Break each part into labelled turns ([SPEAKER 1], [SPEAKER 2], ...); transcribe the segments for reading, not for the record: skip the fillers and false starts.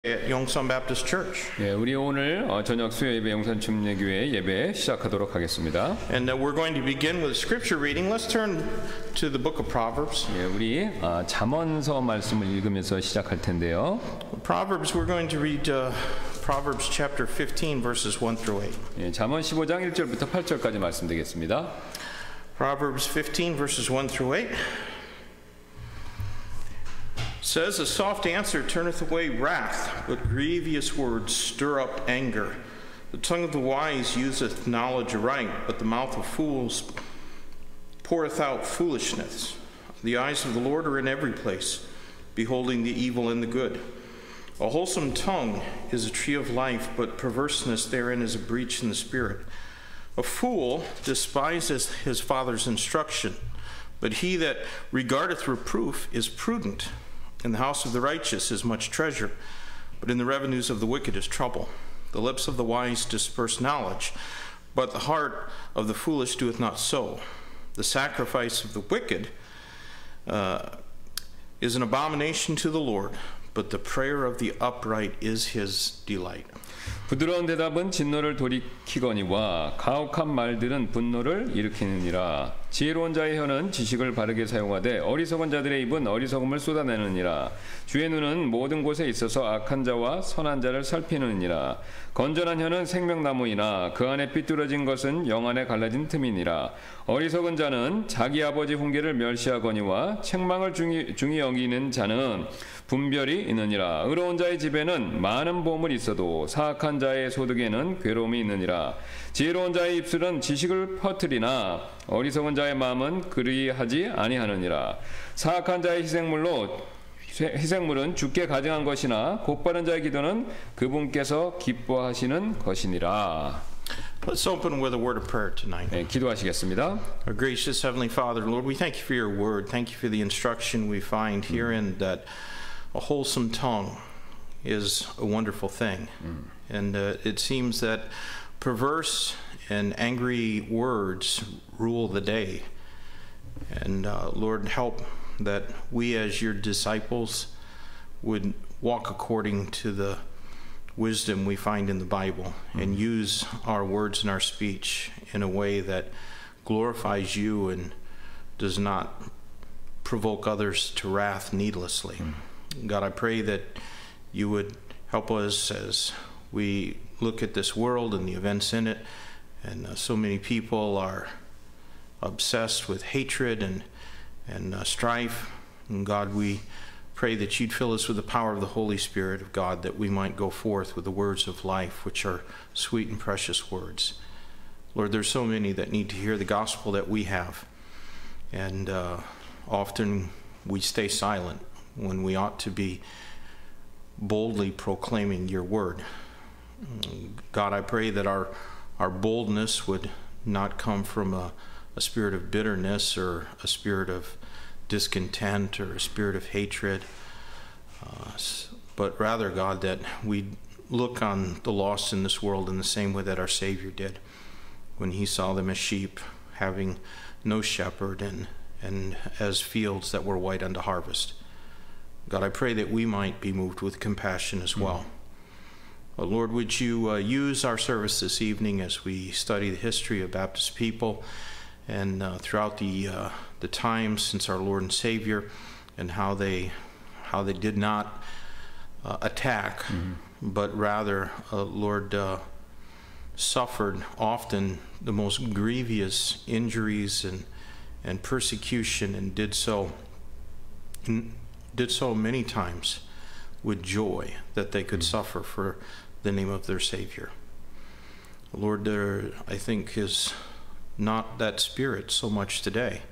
[SPEAKER 1] at Yongsan Baptist Church.
[SPEAKER 2] 예, 우리 오늘 저녁 수요 예배 영산 침례교회 예배 시작하도록 하겠습니다.
[SPEAKER 1] And we're going to begin with scripture reading. Let's turn to the book of Proverbs.
[SPEAKER 2] 예, 우리 잠언서 말씀을 읽으면서 시작할 텐데요.
[SPEAKER 1] Proverbs, we're going to read Proverbs chapter 15 verses 1 through 8.
[SPEAKER 2] 예, 잠언 15장 1절부터 8절까지 말씀드리겠습니다.
[SPEAKER 1] Proverbs 15 verses 1 through 8 says, "A soft answer turneth away wrath, but grievous words stir up anger. The tongue of the wise useth knowledge aright, but the mouth of fools poureth out foolishness. The eyes of the Lord are in every place, beholding the evil and the good. A wholesome tongue is a tree of life, but perverseness therein is a breach in the spirit. A fool despiseth his father's instruction, but he that regardeth reproof is prudent. In the house of the righteous is much treasure, but in the revenues of the wicked is trouble. The lips of the wise disperse knowledge, but the heart of the foolish doeth not so. The sacrifice of the wicked is an abomination to the Lord, but the prayer of the upright is his delight."
[SPEAKER 2] 부드러운 대답은 진노를 돌이키거니와 가혹한 말들은 분노를 일으키느니라. 지혜로운 자의 혀는 지식을 바르게 사용하되 어리석은 자들의 입은 어리석음을 쏟아내느니라. 주의 눈은 모든 곳에 있어서 악한 자와 선한 자를 살피느니라. 건전한 혀는 생명나무이나 그 안에 삐뚤어진 것은 영 안에 갈라진 틈이니라. 어리석은 자는 자기 아버지 훈계를 멸시하거니와 책망을 중히 여기는 자는 분별이 있느니라. 의로운 자의 집에는 많은 보물이 있어도 사악한 자의 소득에는 괴로움이 있느니라. 지혜로운 자의 입술은 지식을 퍼뜨리나 어리석은 자의 마음은 그리하지 아니하느니라. 사악한 자의 희생물은 주께 가증한 것이나 곧바른 자의 기도는 그분께서 기뻐하시는 것이니라.
[SPEAKER 1] Let's open with a word of prayer tonight.
[SPEAKER 2] 네, 기도하시겠습니다.
[SPEAKER 1] Our gracious Heavenly Father, Lord, we thank you for your word. Thank you for the instruction we find herein that a wholesome tongue is a wonderful thing. And it seems that perverse and angry words rule the day. And Lord, help that we as your disciples would walk according to the wisdom we find in the Bible and use our words and our speech in a way that glorifies you and does not provoke others to wrath needlessly. God, I pray that you would help us as we look at this world and the events in it, and so many people are obsessed with hatred and strife. And God, we pray that you'd fill us with the power of the Holy Spirit of God, that we might go forth with the words of life, which are sweet and precious words. Lord, there's so many that need to hear the gospel that we have, and often we stay silent when we ought to be boldly proclaiming your word. God, I pray that our boldness would not come from a spirit of bitterness or a spirit of discontent or a spirit of hatred, but rather, God, that we look on the lost in this world in the same way that our Savior did when he saw them as sheep having no shepherd and as fields that were white unto harvest. God, I pray that we might be moved with compassion as well. Lord, would you use our service this evening as we study the history of Baptist people and throughout the times since our Lord and Savior, and how they did not attack, but rather, Lord, suffered often the most grievous injuries and persecution, and did so many times with joy that they could suffer for the name of their Savior. Lord, there, I think, is not that spirit so much today.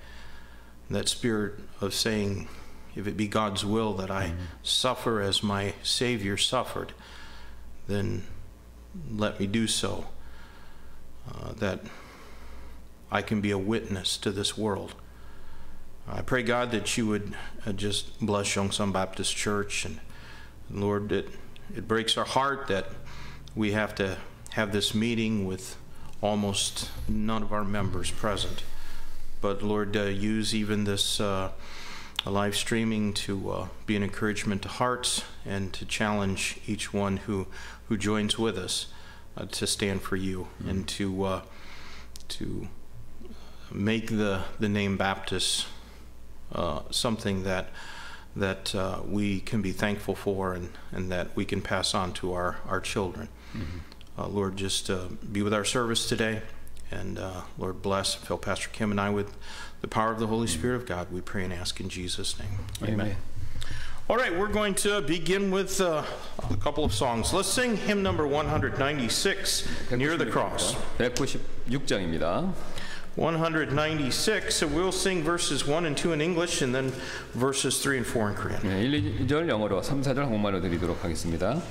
[SPEAKER 1] That spirit of saying, if it be God's will that I suffer as my Savior suffered, then let me do so, that I can be a witness to this world. I pray, God, that you would just bless Yongsan Baptist Church. And Lord, it breaks our heart that we have to have this meeting with almost none of our members present. But Lord, use even this live streaming to be an encouragement to hearts and to challenge each one who joins with us to stand for you and to make the name Baptist something that we can be thankful for and that we can pass on to our children. Lord, just be with our service today. And Lord, bless, fill Pastor Kim and I with the power of the Holy Spirit of God. We pray and ask in Jesus' name. Amen. All right, we're going to begin with a couple of songs. Let's sing hymn number 196, Near the Cross.
[SPEAKER 2] 196장입니다.
[SPEAKER 1] 196, so we'll sing verses 1 and 2 in English and then verses 3 and 4 in Korean.
[SPEAKER 2] 네, 1, 2절 영어로 3, 4절 한국말로 드리도록 하겠습니다.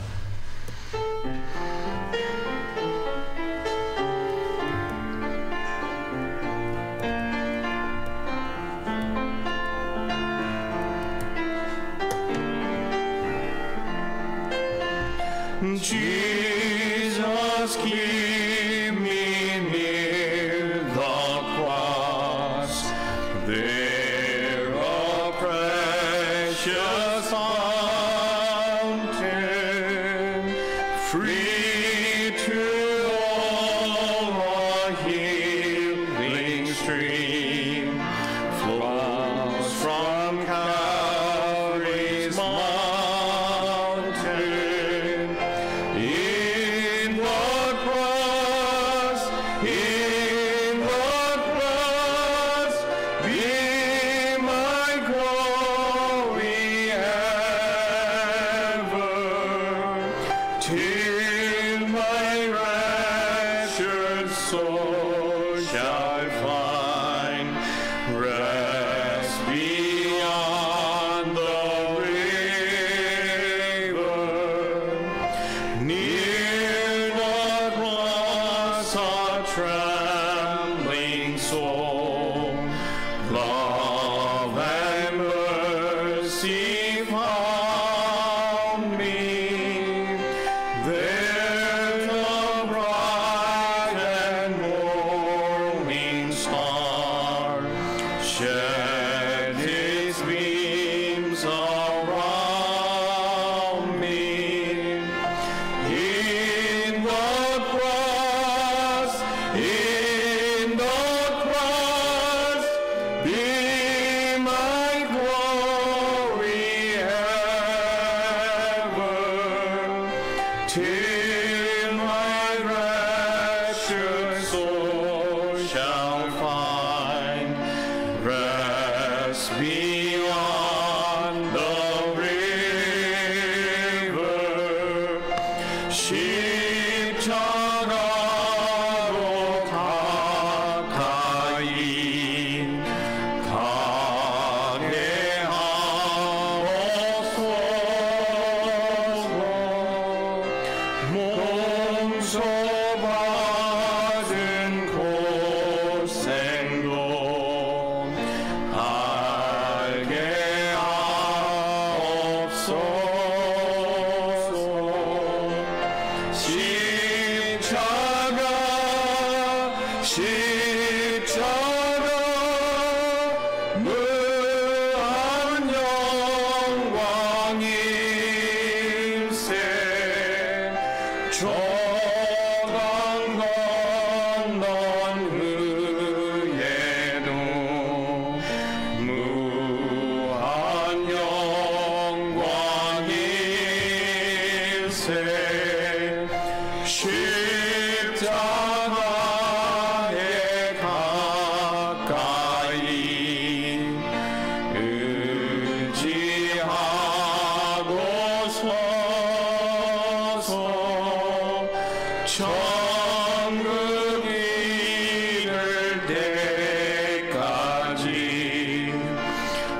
[SPEAKER 1] Jesus, keep me near the cross, there a precious fountain, free to all a healing stream, flows from Calvary's mountain. In the cross, be my glory ever, till my raptured soul shall find rest beyond the river. Near the cross, a trembling soul, love and mercy found me. There the bright and morning star shed his beams around me. In the cross, be my glory ever, till my raptured soul shall find rest beyond the river. 십자가로 가까이 가게 하옵소서. 몸소 받은 고생도 알게 하옵소서. 십자가 무한 영광일세. 조강 건넌 후에도 무한 영광일세. 십자가에 가까이 의지하고 서서 천국 이를 때까지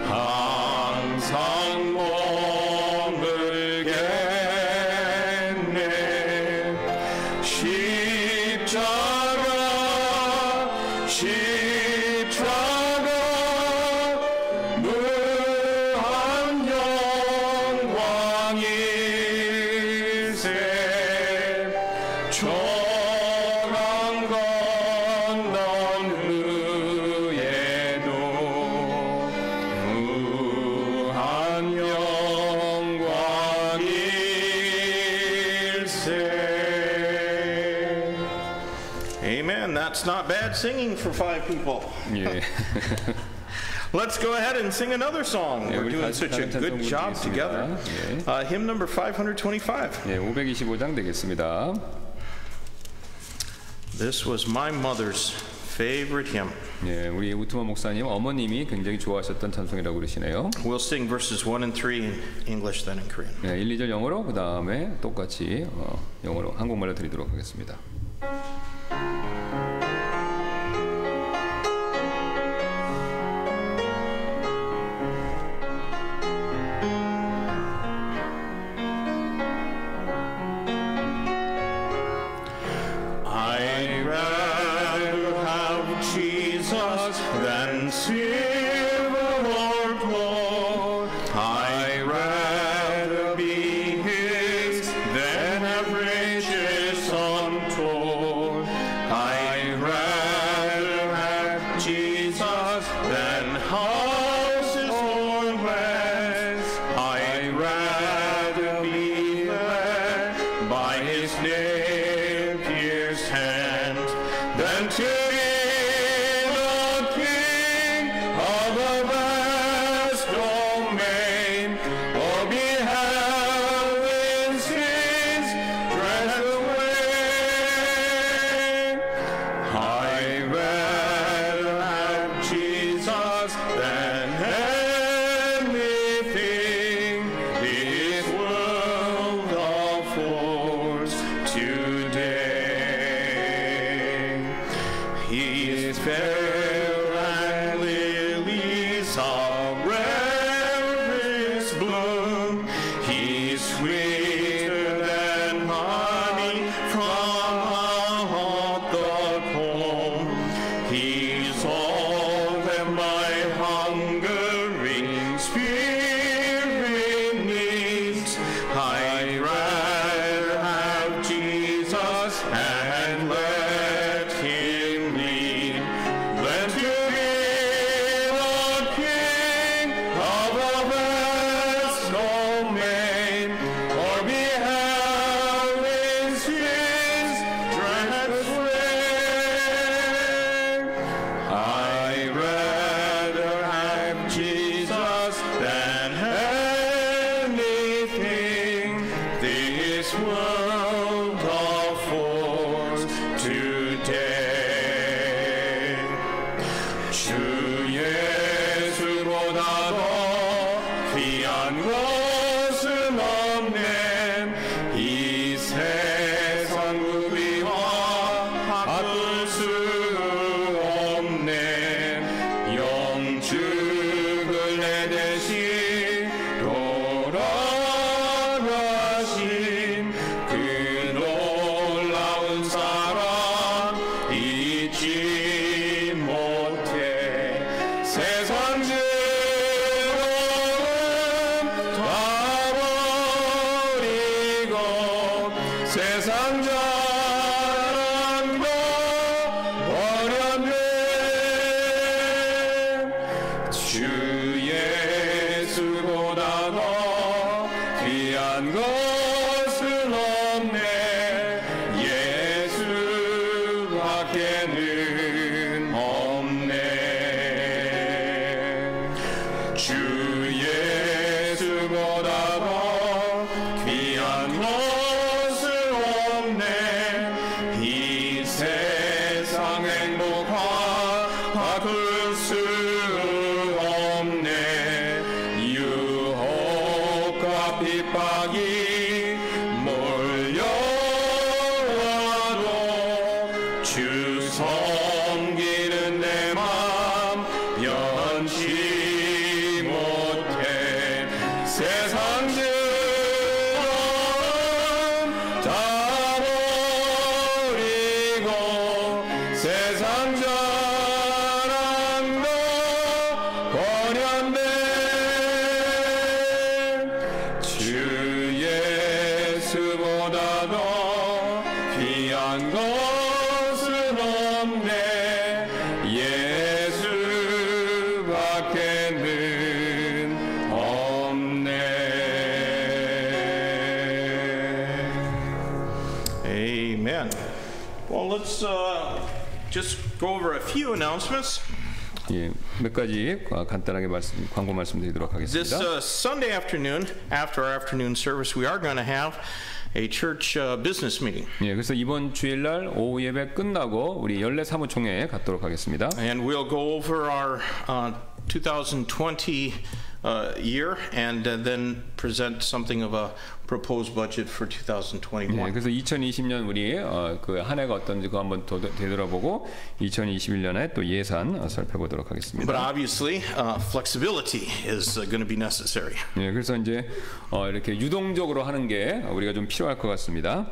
[SPEAKER 1] 항상 머물겠네. 십자가 무한 영광일세. 조강 건넌 후에도 무한 say. Amen. That's not bad singing for 5 people.
[SPEAKER 2] 예.
[SPEAKER 1] Let's go ahead and sing another song.
[SPEAKER 2] 네,
[SPEAKER 1] We're
[SPEAKER 2] 우리
[SPEAKER 1] doing such a good job together.
[SPEAKER 2] 예.
[SPEAKER 1] Hymn number 525.
[SPEAKER 2] 예, 525장 되겠습니다.
[SPEAKER 1] This was my mother's favorite hymn.
[SPEAKER 2] 예, 우리 우트만 목사님 어머님이 굉장히 좋아하셨던 찬송이라고 그러시네요.
[SPEAKER 1] We'll sing verses 1 and 3 in English, then in Korean.
[SPEAKER 2] 예, 1, 2절 영어로 그 다음에 똑같이 영어로 한국말로 드리도록 하겠습니다.
[SPEAKER 1] I'd rather have Jesus than silver or gold. I'd rather be His than have riches untold. I'd rather have Jesus than houses or lands. I'd rather be led by His nail-pierced hand than to be the king of a vast domain, or be held in sin's dreadful way. I'd rather have Jesus than anything this world affords today. His fair and lilies of rarest bloom. He's sweeter than honey from out the comb. He's all that my hungering spirit needs. I'd rather have Jesus and let Him lead than to be the king of a vast domain, or be held in sin's dreadful sway. I'd rather have Jesus than anything this world affords today. 주 예수보다 더 귀한 것은 없네. 이 세상 우리와 바꿀 수 없네. 영축을 내 대신 돌아가신 그 놀라운 사랑 잊지 못해. 세상 즐거움 다 버리고 세상 자랑도 버렸네. 주 예수보다 더 귀한 것은 없네. 예수밖에는 없네. 주 예수보다 더 귀한 것은 없네. 이 세상 행복과 바꿀 수 없네. 유혹과 핍박이 몰려와도 주 섬기는 내 맘 변치 못해. 세상 즐거움 다 버리고 세상 자랑도 버렸네. 주 예수보다 더 귀한 것은 없네. 예수밖에는 없네. Amen. Well, let's just go over a few announcements.
[SPEAKER 2] 예, 몇 가지 간단하게 광고 말씀드리도록
[SPEAKER 1] This
[SPEAKER 2] 하겠습니다.
[SPEAKER 1] Sunday afternoon, after our afternoon service, we are going to have a church business meeting.
[SPEAKER 2] 예, 그래서 이번 주일날 오후 예배 끝나고 우리 연례 사무총회에 갖도록 하겠습니다.
[SPEAKER 1] And we'll go over our 2020 year and then present something of a proposed budget for 2021.
[SPEAKER 2] 예, 그래서 2020년 우리 그 한 해가 어떤지 그거 한번 되돌아보고 2021년에 또 예산 살펴보도록
[SPEAKER 1] But
[SPEAKER 2] 하겠습니다.
[SPEAKER 1] obviously, flexibility is going to be necessary.
[SPEAKER 2] 예, 그래서 이제 이렇게 유동적으로 하는 게 우리가 좀 필요할 것 같습니다.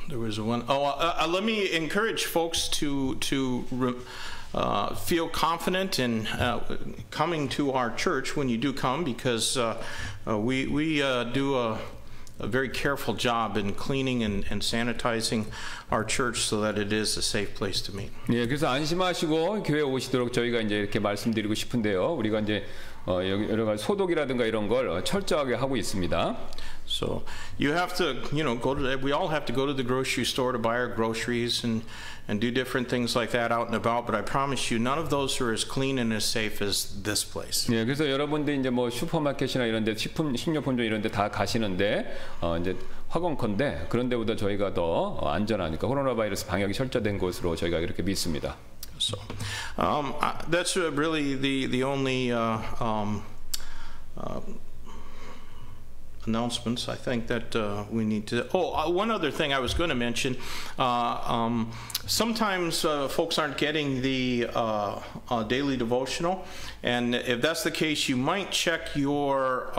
[SPEAKER 1] There was one. Let me encourage folks to feel confident in coming to our church when you do come, because we do a very careful job in cleaning and sanitizing our church so that it is a safe place to meet.
[SPEAKER 2] 예, 그래서 안심하시고 교회 오시도록 저희가 이제 이렇게 말씀드리고 싶은데요. 우리가 이제 여러 가지 소독이라든가 이런 걸 철저하게 하고 있습니다.
[SPEAKER 1] So you have to, we all have to go to the grocery store to buy our groceries and do different things like that out and about. But I promise you, none of those are as clean and as safe as this place.
[SPEAKER 2] 예, 그래서 여러분들 이제 뭐 슈퍼마켓이나 이런데 식료품점 이런데 다 가시는데 이제 화건컨대 그런 데보다 저희가 더 안전하니까 코로나 바이러스 방역이 철저된 곳으로 저희가 이렇게 믿습니다.
[SPEAKER 1] So that's really the only announcements I think that we need to. One other thing I was going to mention. Sometimes folks aren't getting the daily devotional, and if that's the case, you might check your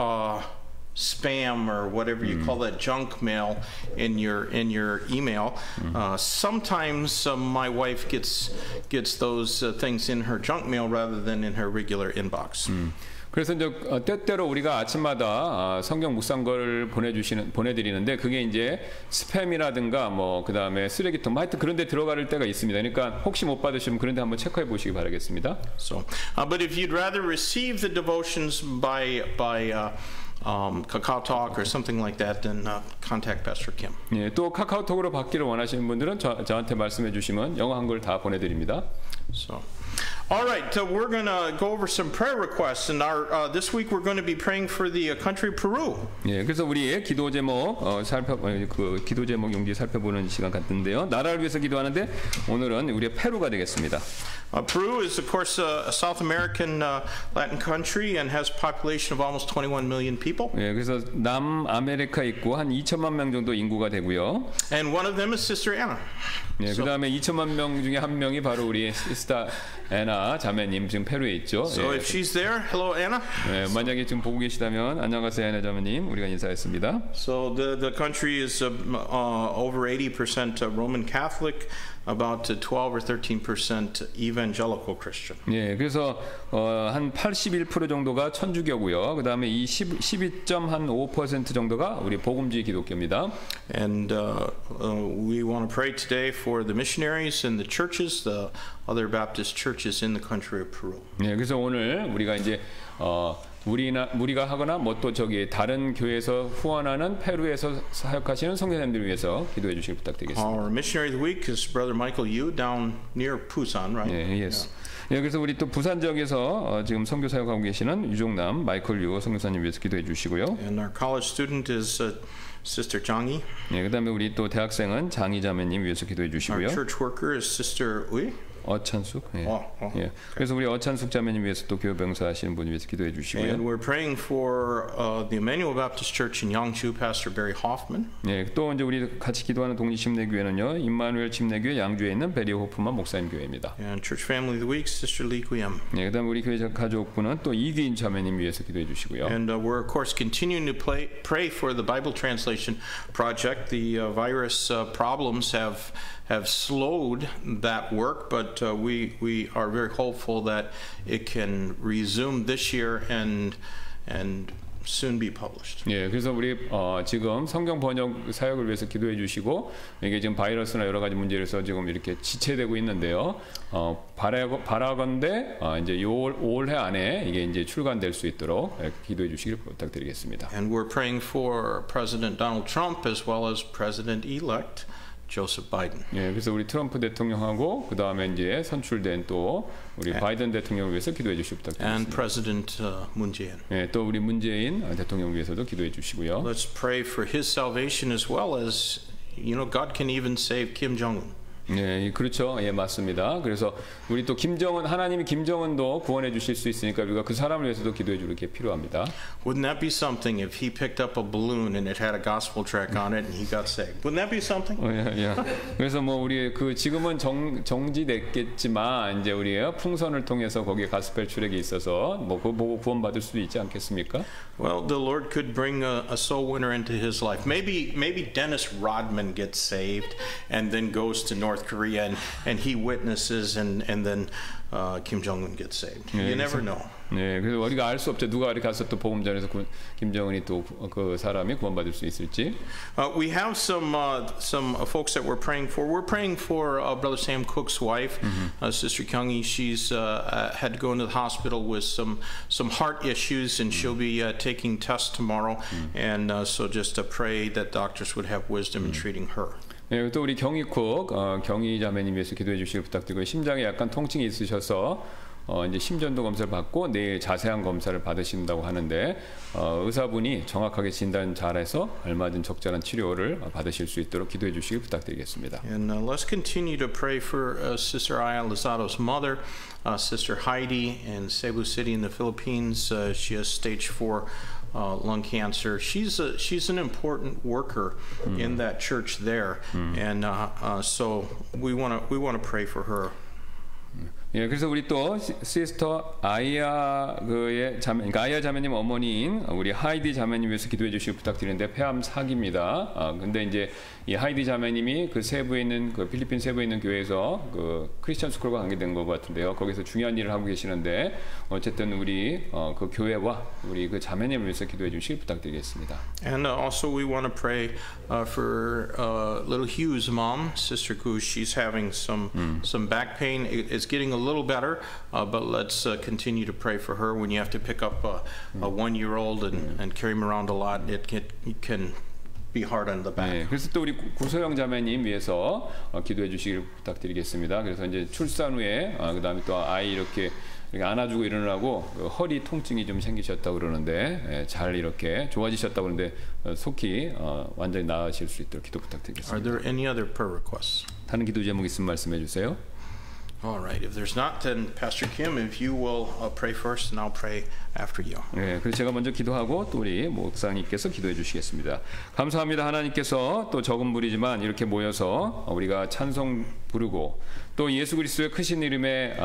[SPEAKER 1] spam or whatever you call that, junk mail in your email. Sometimes my wife gets those things in her junk mail rather than in her regular inbox.
[SPEAKER 2] 그래서 이제 때때로 우리가 아침마다 성경 묵상걸 보내드리는데 그게 이제 스팸이라든가 뭐 그 다음에 쓰레기통, 뭐 하여튼 그런 데 들어갈 때가 있습니다. 그러니까 혹시 못 받으시면 그런 데 한번 체크해 보시기 바라겠습니다.
[SPEAKER 1] So, but if you'd rather receive the devotions by Kakao Talk or something like that, then contact Pastor Kim.
[SPEAKER 2] 예, 또 카카오톡으로 받기를 원하시는 분들은 저한테 말씀해 주시면 영어 한글 다 보내드립니다.
[SPEAKER 1] So, all right, we're going to go over some prayer requests, and this week we're going to be praying for the country Peru.
[SPEAKER 2] 예, 그래서 우리 기도 제목 그 기도 제목 용지 살펴보는 시간 같은데요. 나라를 위해서 기도하는데 오늘은 우리의 페루가 되겠습니다.
[SPEAKER 1] Peru is, of course, a South American Latin country and has a population of almost 21 million people.
[SPEAKER 2] 예, 그래서 남아메리카 있고 한 2천만 명 정도 인구가 되고요.
[SPEAKER 1] And one of them is Sister Anna.
[SPEAKER 2] 예, 그다음에 2천만 명 중에 한 명이 바로 우리 시스터 애나 자매님 지금 페루에 있죠.
[SPEAKER 1] So
[SPEAKER 2] 예,
[SPEAKER 1] if she's there, hello Anna.
[SPEAKER 2] 예, 만약에 지금 보고 계시다면 안녕하세요 애나 자매님, 우리가 인사했습니다.
[SPEAKER 1] So the country is over 80% Roman Catholic, about 12 or 13% evangelical Christian.
[SPEAKER 2] 예, 그래서 한 81% 정도가 천주교고요. 그다음에 이 12.5% 정도가 우리 복음주의 기독교입니다.
[SPEAKER 1] And we want to pray today for the missionaries and the churches, the other Baptist churches in the country of Peru.
[SPEAKER 2] 예, 그래서 오늘 우리가 이제 우리가 하거나 뭐 또 저기 다른 교회에서 후원하는 페루에서 사역하시는 선교사님들을 위해서 기도해 주시길 부탁드리겠습니다.
[SPEAKER 1] Our missionary of the week is Brother Michael Yu down near Busan, right?
[SPEAKER 2] 예, yes. 예, 그래서 우리 또 부산 지역에서 지금 선교 사역하고 계시는 유종남 마이클 유 선교사님 위해서 기도해 주시고요.
[SPEAKER 1] And our college student is Sister Zhang Yi.
[SPEAKER 2] 예, 그다음에 우리 또 대학생은 장희 자매님 위해서 기도해 주시고요.
[SPEAKER 1] Our church worker is Sister Ui.
[SPEAKER 2] 어찬숙. 예.
[SPEAKER 1] Okay.
[SPEAKER 2] 예. 그래서 우리 어찬숙 자매님 위해서 또 교회 병사 하시는 분 위해서 기도해 주시고요.
[SPEAKER 1] And we're praying for the Emmanuel Baptist Church in Yangju, Pastor Barry Hoffman.
[SPEAKER 2] 예, 또 이제 우리 같이 기도하는 독립침례교회는요, 임마누엘 침례교회 양주에 있는 베리 호프만 목사님 교회입니다.
[SPEAKER 1] And Church Family of the Week, Sister Lee Guiyam.
[SPEAKER 2] 예, 그다음 우리 교회 가족분은 또 이기인 자매님 위해서 기도해 주시고요.
[SPEAKER 1] And we're of course continuing to pray for the Bible translation project. The virus problems have slowed that work, but we are very hopeful that it can resume this year and soon be published.
[SPEAKER 2] 예, 그래서 우리 지금 성경 번역 사역을 위해서 기도해 주시고 이게 지금 바이러스나 여러 가지 문제에서 지금 이렇게 지체되고 있는데요. 바라건대 이제 올해 안에 이게 이제 출간될 수 있도록 기도해 주시길 부탁드리겠습니다.
[SPEAKER 1] And we're praying for President Donald Trump as well as President-elect Joseph Biden.
[SPEAKER 2] 예, 그래서 우리 트럼프 대통령하고 그 다음에 이제 선출된 또 우리 바이든 대통령을 위해서 기도해 주시기
[SPEAKER 1] And
[SPEAKER 2] 부탁드리겠습니다.
[SPEAKER 1] President Moon Jae-in.
[SPEAKER 2] 예, 또 우리 문재인 대통령을 위해서도 기도해 주시고요.
[SPEAKER 1] Let's pray for his salvation as well as, God can even save Kim Jong-un.
[SPEAKER 2] 네, 그렇죠. 예, 맞습니다. 그래서 우리 또 하나님이 김정은도 구원해 주실 수 있으니까 우리가 그 사람을 위해서도 기도해 주는 게 필요합니다.
[SPEAKER 1] Wouldn't that be something if he picked up a balloon and it had a gospel track on it and he got saved? Wouldn't that be something?
[SPEAKER 2] 예. 그래서 뭐 우리 지금은 정지됐겠지만 이제 우리 풍선을 통해서 거기에 가스펠 출액이 있어서 뭐 그거 보고 구원받을 수도 있지 않겠습니까?
[SPEAKER 1] Well, the Lord could bring a soul winner into his life. Maybe Dennis Rodman gets saved and then goes to North Korea and he witnesses and then Kim Jong-un gets saved. You never know.
[SPEAKER 2] 네, 그래서 우리가 알 수 없죠. 누가 이렇게 가서 또 복음 전해서 김정은이 또 그 사람이 구원받을 수 있을지.
[SPEAKER 1] We have some folks that we're praying for. We're praying for Brother Sam Cook's wife, Sister Kyung-hee. She's had to go into the hospital with some heart issues, and she'll be taking tests tomorrow. And so just to pray that doctors would have wisdom in treating her.
[SPEAKER 2] 네, 또 우리 경희쿡 경희 자매님 위해서 기도해 주시길 부탁드리고 심장에 약간 통증이 있으셔서 이제 심전도 검사를 받고 내일 자세한 검사를 받으신다고 하는데 의사분이 정확하게 진단 잘해서 알맞은 적절한 치료를 받으실 수 있도록 기도해 주시길 부탁드리겠습니다.
[SPEAKER 1] And let's continue to pray for Sister Aya Lozado's mother, Sister Heidi in Cebu City in the Philippines. She has stage 4 lung cancer. She's an important worker in that church there, and so we want to pray for her.
[SPEAKER 2] 예, 그래서 우리 또 시스터 아이야 아이야 자매님 어머니인 우리 하이디 자매님 위해서 기도해 주시길 부탁드리는데 폐암 4기입니다. 근데 이제 이 하이디 자매님이 그 세부에 있는 그 필리핀 세부에 있는 교회에서 그 크리스천 스쿨과 관계된 것 같은데요. 거기서 중요한 일을 하고 계시는데 어쨌든 우리 그 교회와 우리 그 자매님을 위해서 기도해 주시길 부탁드리겠습니다.
[SPEAKER 1] And also we want to pray for little Hugh's mom, Sister Gu. She's having some back pain. It's getting a little better, but let's continue to pray for her. When you have to pick up a 1-year-old and carry him around a lot, it can be hard on the back.
[SPEAKER 2] 네, 그래서 또 우리 구소영 자매님 위해서 기도해 주시길 부탁드리겠습니다. 그래서 이제 출산 후에 그다음에 또 아이 이렇게 안아주고 이러느라고 허리 통증이 좀 생기셨다고 그러는데 잘 이렇게 좋아지셨다고 그러는데 속히 완전히 나으실 수 있도록 기도 부탁드리겠습니다.
[SPEAKER 1] Are there any other prayer requests?
[SPEAKER 2] 다른 기도 제목 있으면 말씀해 주세요.
[SPEAKER 1] All right. If there's not, then Pastor Kim, if you will pray first, and I'll pray after you.
[SPEAKER 2] 네, 그래서 제가 먼저 기도하고 또 우리 목사님께서 기도해 주시겠습니다. 감사합니다. 하나님께서 또 적은 무리지만 이렇게 모여서 우리가 찬송 부르고 또 예수 그리스도의 크신 이름에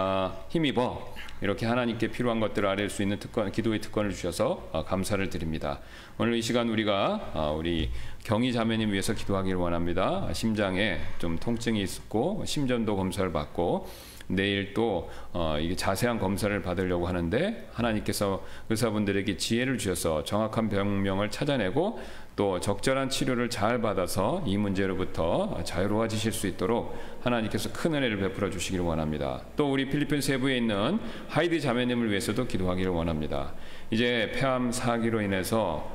[SPEAKER 2] 힘입어 이렇게 하나님께 필요한 것들을 아뢰 수 있는 기도의 특권을 주셔서 감사를 드립니다. 오늘 이 시간 우리가 우리 경희 자매님 위해서 기도하기를 원합니다. 심장에 좀 통증이 있었고 심전도 검사를 받고 내일 또 이게 자세한 검사를 받으려고 하는데 하나님께서 의사분들에게 지혜를 주셔서 정확한 병명을 찾아내고 또 적절한 치료를 잘 받아서 이 문제로부터 자유로워지실 수 있도록 하나님께서 큰 은혜를 베풀어 주시기를 원합니다. 또 우리 필리핀 세부에 있는 하이디 자매님을 위해서도 기도하기를 원합니다. 이제 폐암 4기로 인해서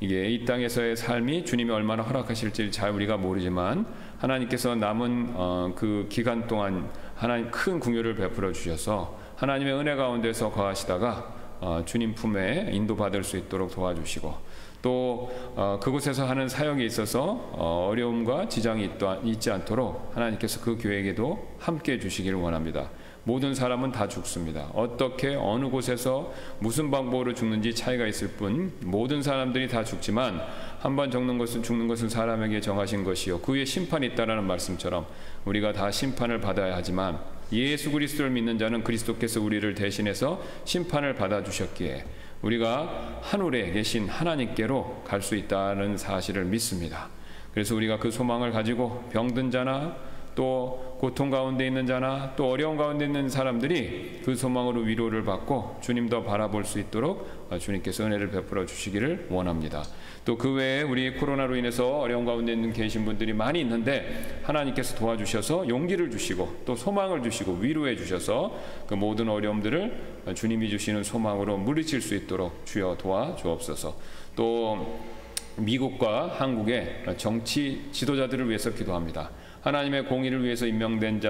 [SPEAKER 2] 이게 이 땅에서의 삶이 주님이 얼마나 허락하실지 잘 우리가 모르지만 하나님께서 남은 그 기간 동안 하나님 큰 긍휼을 베풀어 주셔서 하나님의 은혜 가운데서 거하시다가 주님 품에 인도받을 수 있도록 도와주시고 또 그곳에서 하는 사역에 있어서 어려움과 지장이 있지 않도록 하나님께서 그 교회에게도 함께해 주시기를 원합니다. 모든 사람은 다 죽습니다. 어떻게 어느 곳에서 무슨 방법으로 죽는지 차이가 있을 뿐 모든 사람들이 다 죽지만 한 번 죽는 것은 사람에게 정하신 것이요 그 위에 심판이 있다라는 말씀처럼 우리가 다 심판을 받아야 하지만 예수 그리스도를 믿는 자는 그리스도께서 우리를 대신해서 심판을 받아주셨기에 우리가 하늘에 계신 하나님께로 갈 수 있다는 사실을 믿습니다. 그래서 우리가 그 소망을 가지고 병든 자나 또 고통 가운데 있는 자나 또 어려운 가운데 있는 사람들이 그 소망으로 위로를 받고 주님 더 바라볼 수 있도록 주님께서 은혜를 베풀어 주시기를 원합니다. 또 그 외에 우리 코로나로 인해서 어려운 가운데 있는 계신 분들이 많이 있는데 하나님께서 도와주셔서 용기를 주시고 또 소망을 주시고 위로해 주셔서 그 모든 어려움들을 주님이 주시는 소망으로 물리칠 수 있도록 주여 도와주옵소서. 또 미국과 한국의 정치 지도자들을 위해서 기도합니다. 하나님의 공의를 위해서 임명된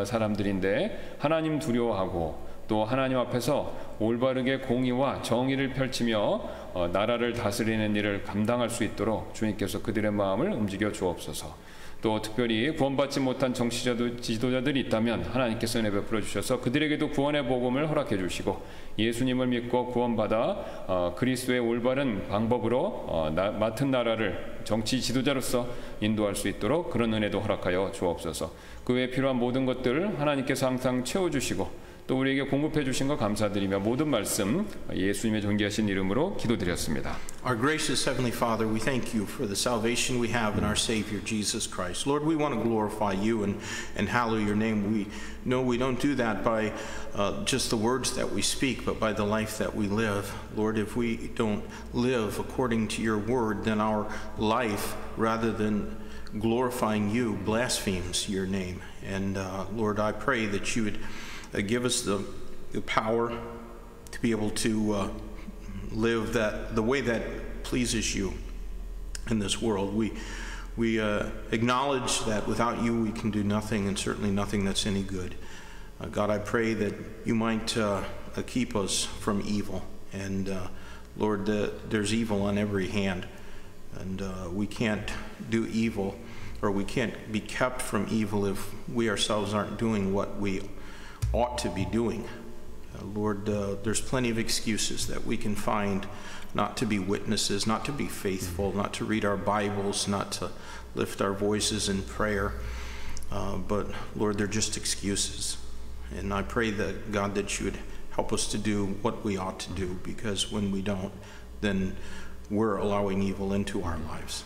[SPEAKER 2] 사람들인데 하나님 두려워하고 또 하나님 앞에서 올바르게 공의와 정의를 펼치며 나라를 다스리는 일을 감당할 수 있도록 주님께서 그들의 마음을 움직여 주옵소서. 또 특별히 구원받지 못한 정치 지도자들이 있다면 하나님께서 은혜 베풀어 주셔서 그들에게도 구원의 복음을 허락해 주시고 예수님을 믿고 구원받아 그리스도의 올바른 방법으로 맡은 나라를 정치 지도자로서 인도할 수 있도록 그런 은혜도 허락하여 주옵소서. 그 외에 필요한 모든 것들을 하나님께서 항상 채워주시고 또 우리에게 공급해 주신 것 감사드리며 모든 말씀 예수님의 존귀하신 이름으로 기도드렸습니다.
[SPEAKER 1] Our gracious Heavenly Father, we thank you for the salvation we have in our Savior Jesus Christ. Lord, we want to glorify you and hallow your name. We know we don't do that by just the words that we speak, but by the life that we live. Lord, if we don't live according to your word, then our life, rather than glorifying you, blasphemes your name. And Lord, I pray that you would give us the power to be able to live the way that pleases you in this world. We acknowledge that without you we can do nothing, and certainly nothing that's any good. God, I pray that you might keep us from evil. And Lord, there's evil on every hand, and we can't do evil, or we can't be kept from evil if we ourselves aren't doing what we ought to be doing. Lord, there's plenty of excuses that we can find not to be witnesses, not to be faithful, not to read our Bibles, not to lift our voices in prayer. But Lord, they're just excuses. And I pray that, God, that you would help us to do what we ought to do, because when we don't, then we're allowing evil into our lives.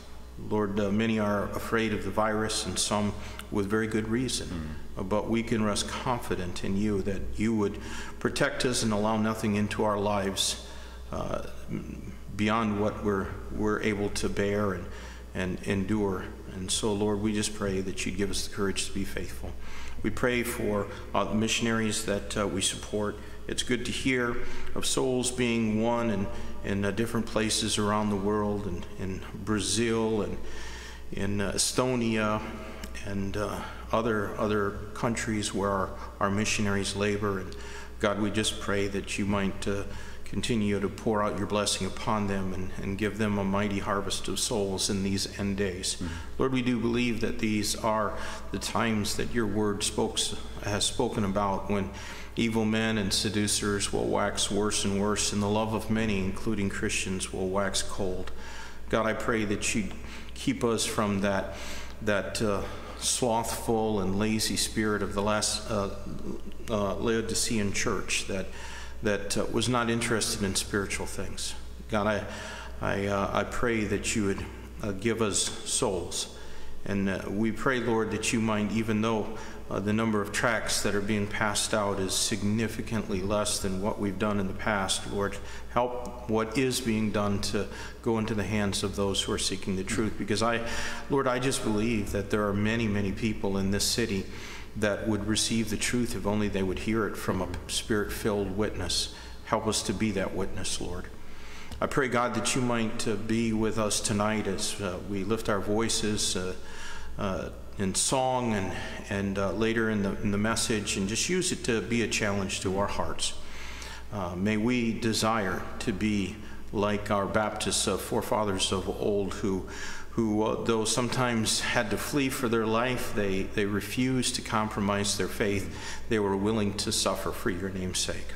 [SPEAKER 1] Lord, many are afraid of the virus, and some with very good reason. But we can rest confident in you that you would protect us and allow nothing into our lives beyond what we're able to bear and endure. And so, Lord, we just pray that you'd give us the courage to be faithful. We pray for the missionaries that we support. It's good to hear of souls being won in different places around the world, and in Brazil and in Estonia and other countries where our missionaries labor. And God, we just pray that you might continue to pour out your blessing upon them and give them a mighty harvest of souls in these end days. Lord, we do believe that these are the times that your word has spoken about, when evil men and seducers will wax worse and worse, and the love of many, including Christians, will wax cold. God, I pray that you keep us from that slothful and lazy spirit of the last Laodicean church that was not interested in spiritual things. God, I pray that you would give us souls. And we pray, Lord, that you might, even though the number of tracts that are being passed out is significantly less than what we've done in the past, Lord, help what is being done to go into the hands of those who are seeking the truth. Because Lord, I just believe that there are many, many people in this city that would receive the truth if only they would hear it from a spirit-filled witness. Help us to be that witness, Lord. I pray, God, that you might be with us tonight as we lift our voices in song and later in the message, and just use it to be a challenge to our hearts. May we desire to be like our Baptist forefathers of old, who though sometimes had to flee for their life, they refused to compromise their faith. They were willing to suffer for your name's sake.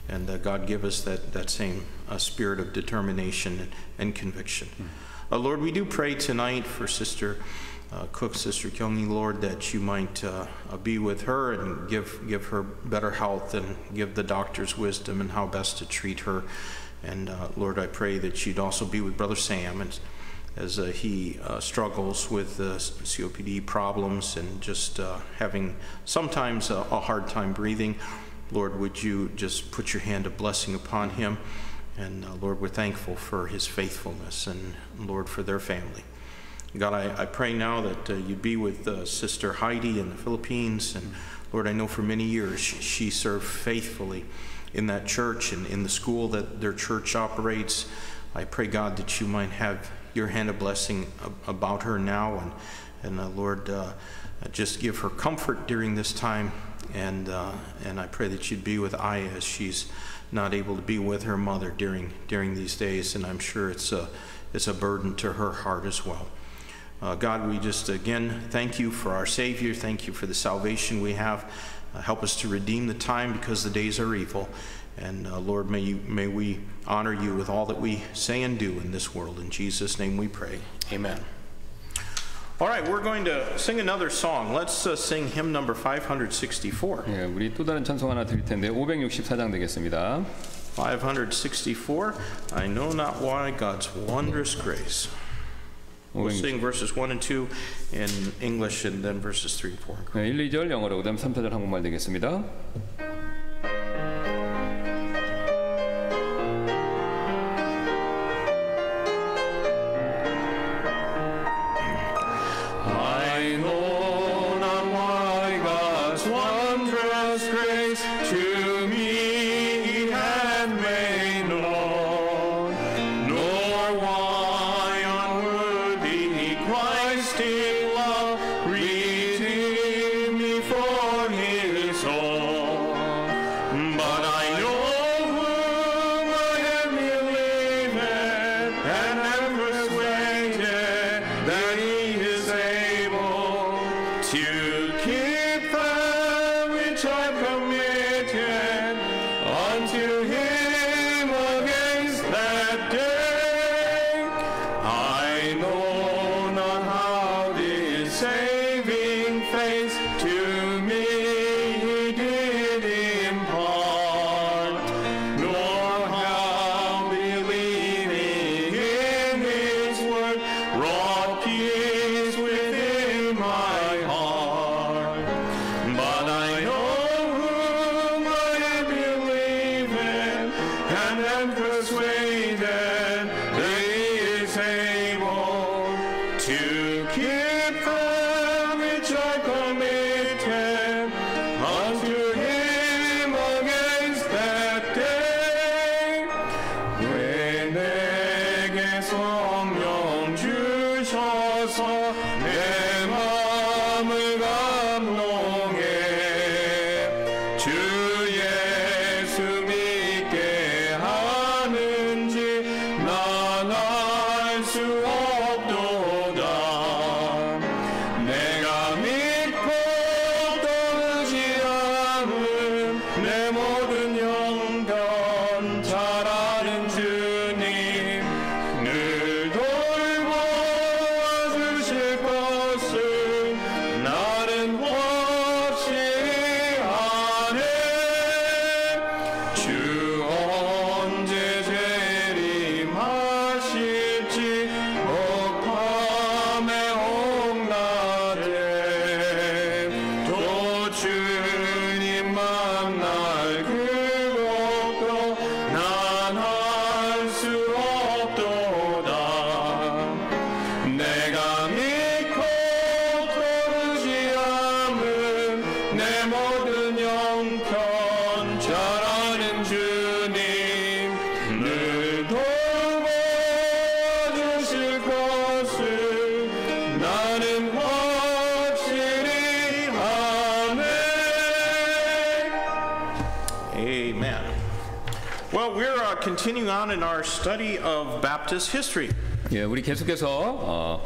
[SPEAKER 1] And God, give us that same spirit of determination and conviction. Lord, we do pray tonight for Sister Cook, Sister Kyunghee, Lord, that you might be with her and give her better health, and give the doctors wisdom and how best to treat her. And Lord, I pray that you'd also be with Brother Sam as he struggles with COPD problems and just having sometimes a hard time breathing. Lord, would you just put your hand of blessing upon him? And Lord, we're thankful for his faithfulness, and Lord, for their family. God, I pray now that you'd be with Sister Heidi in the Philippines. And Lord, I know for many years she served faithfully in that church and in the school that their church operates. I pray, God, that you might have your hand of blessing about her now. And Lord, just give her comfort during this time. And I pray that you'd be with Aya as she's not able to be with her mother during these days. And I'm sure it's a burden to her heart as well. God, we just again thank you for our Savior. Thank you for the salvation we have. Help us to redeem the time, because the days are evil. And Lord, may we honor you with all that we say and do in this world. In Jesus' name we pray. Amen. All right, we're going to sing another song. Let's sing hymn number 564.
[SPEAKER 2] 예, 우리 또 다른 찬송 하나 드릴 텐데 564장 되겠습니다.
[SPEAKER 1] 564. I know not why God's wondrous grace. We'll sing verses 1 and 2 in English, and then verses 3 and 4.
[SPEAKER 2] 네, 1, 2절 영어로, 그다음 3, 4절 한국말 되겠습니다.
[SPEAKER 1] Continuing on in our study of Baptist history.
[SPEAKER 2] 예, 우리 계속해서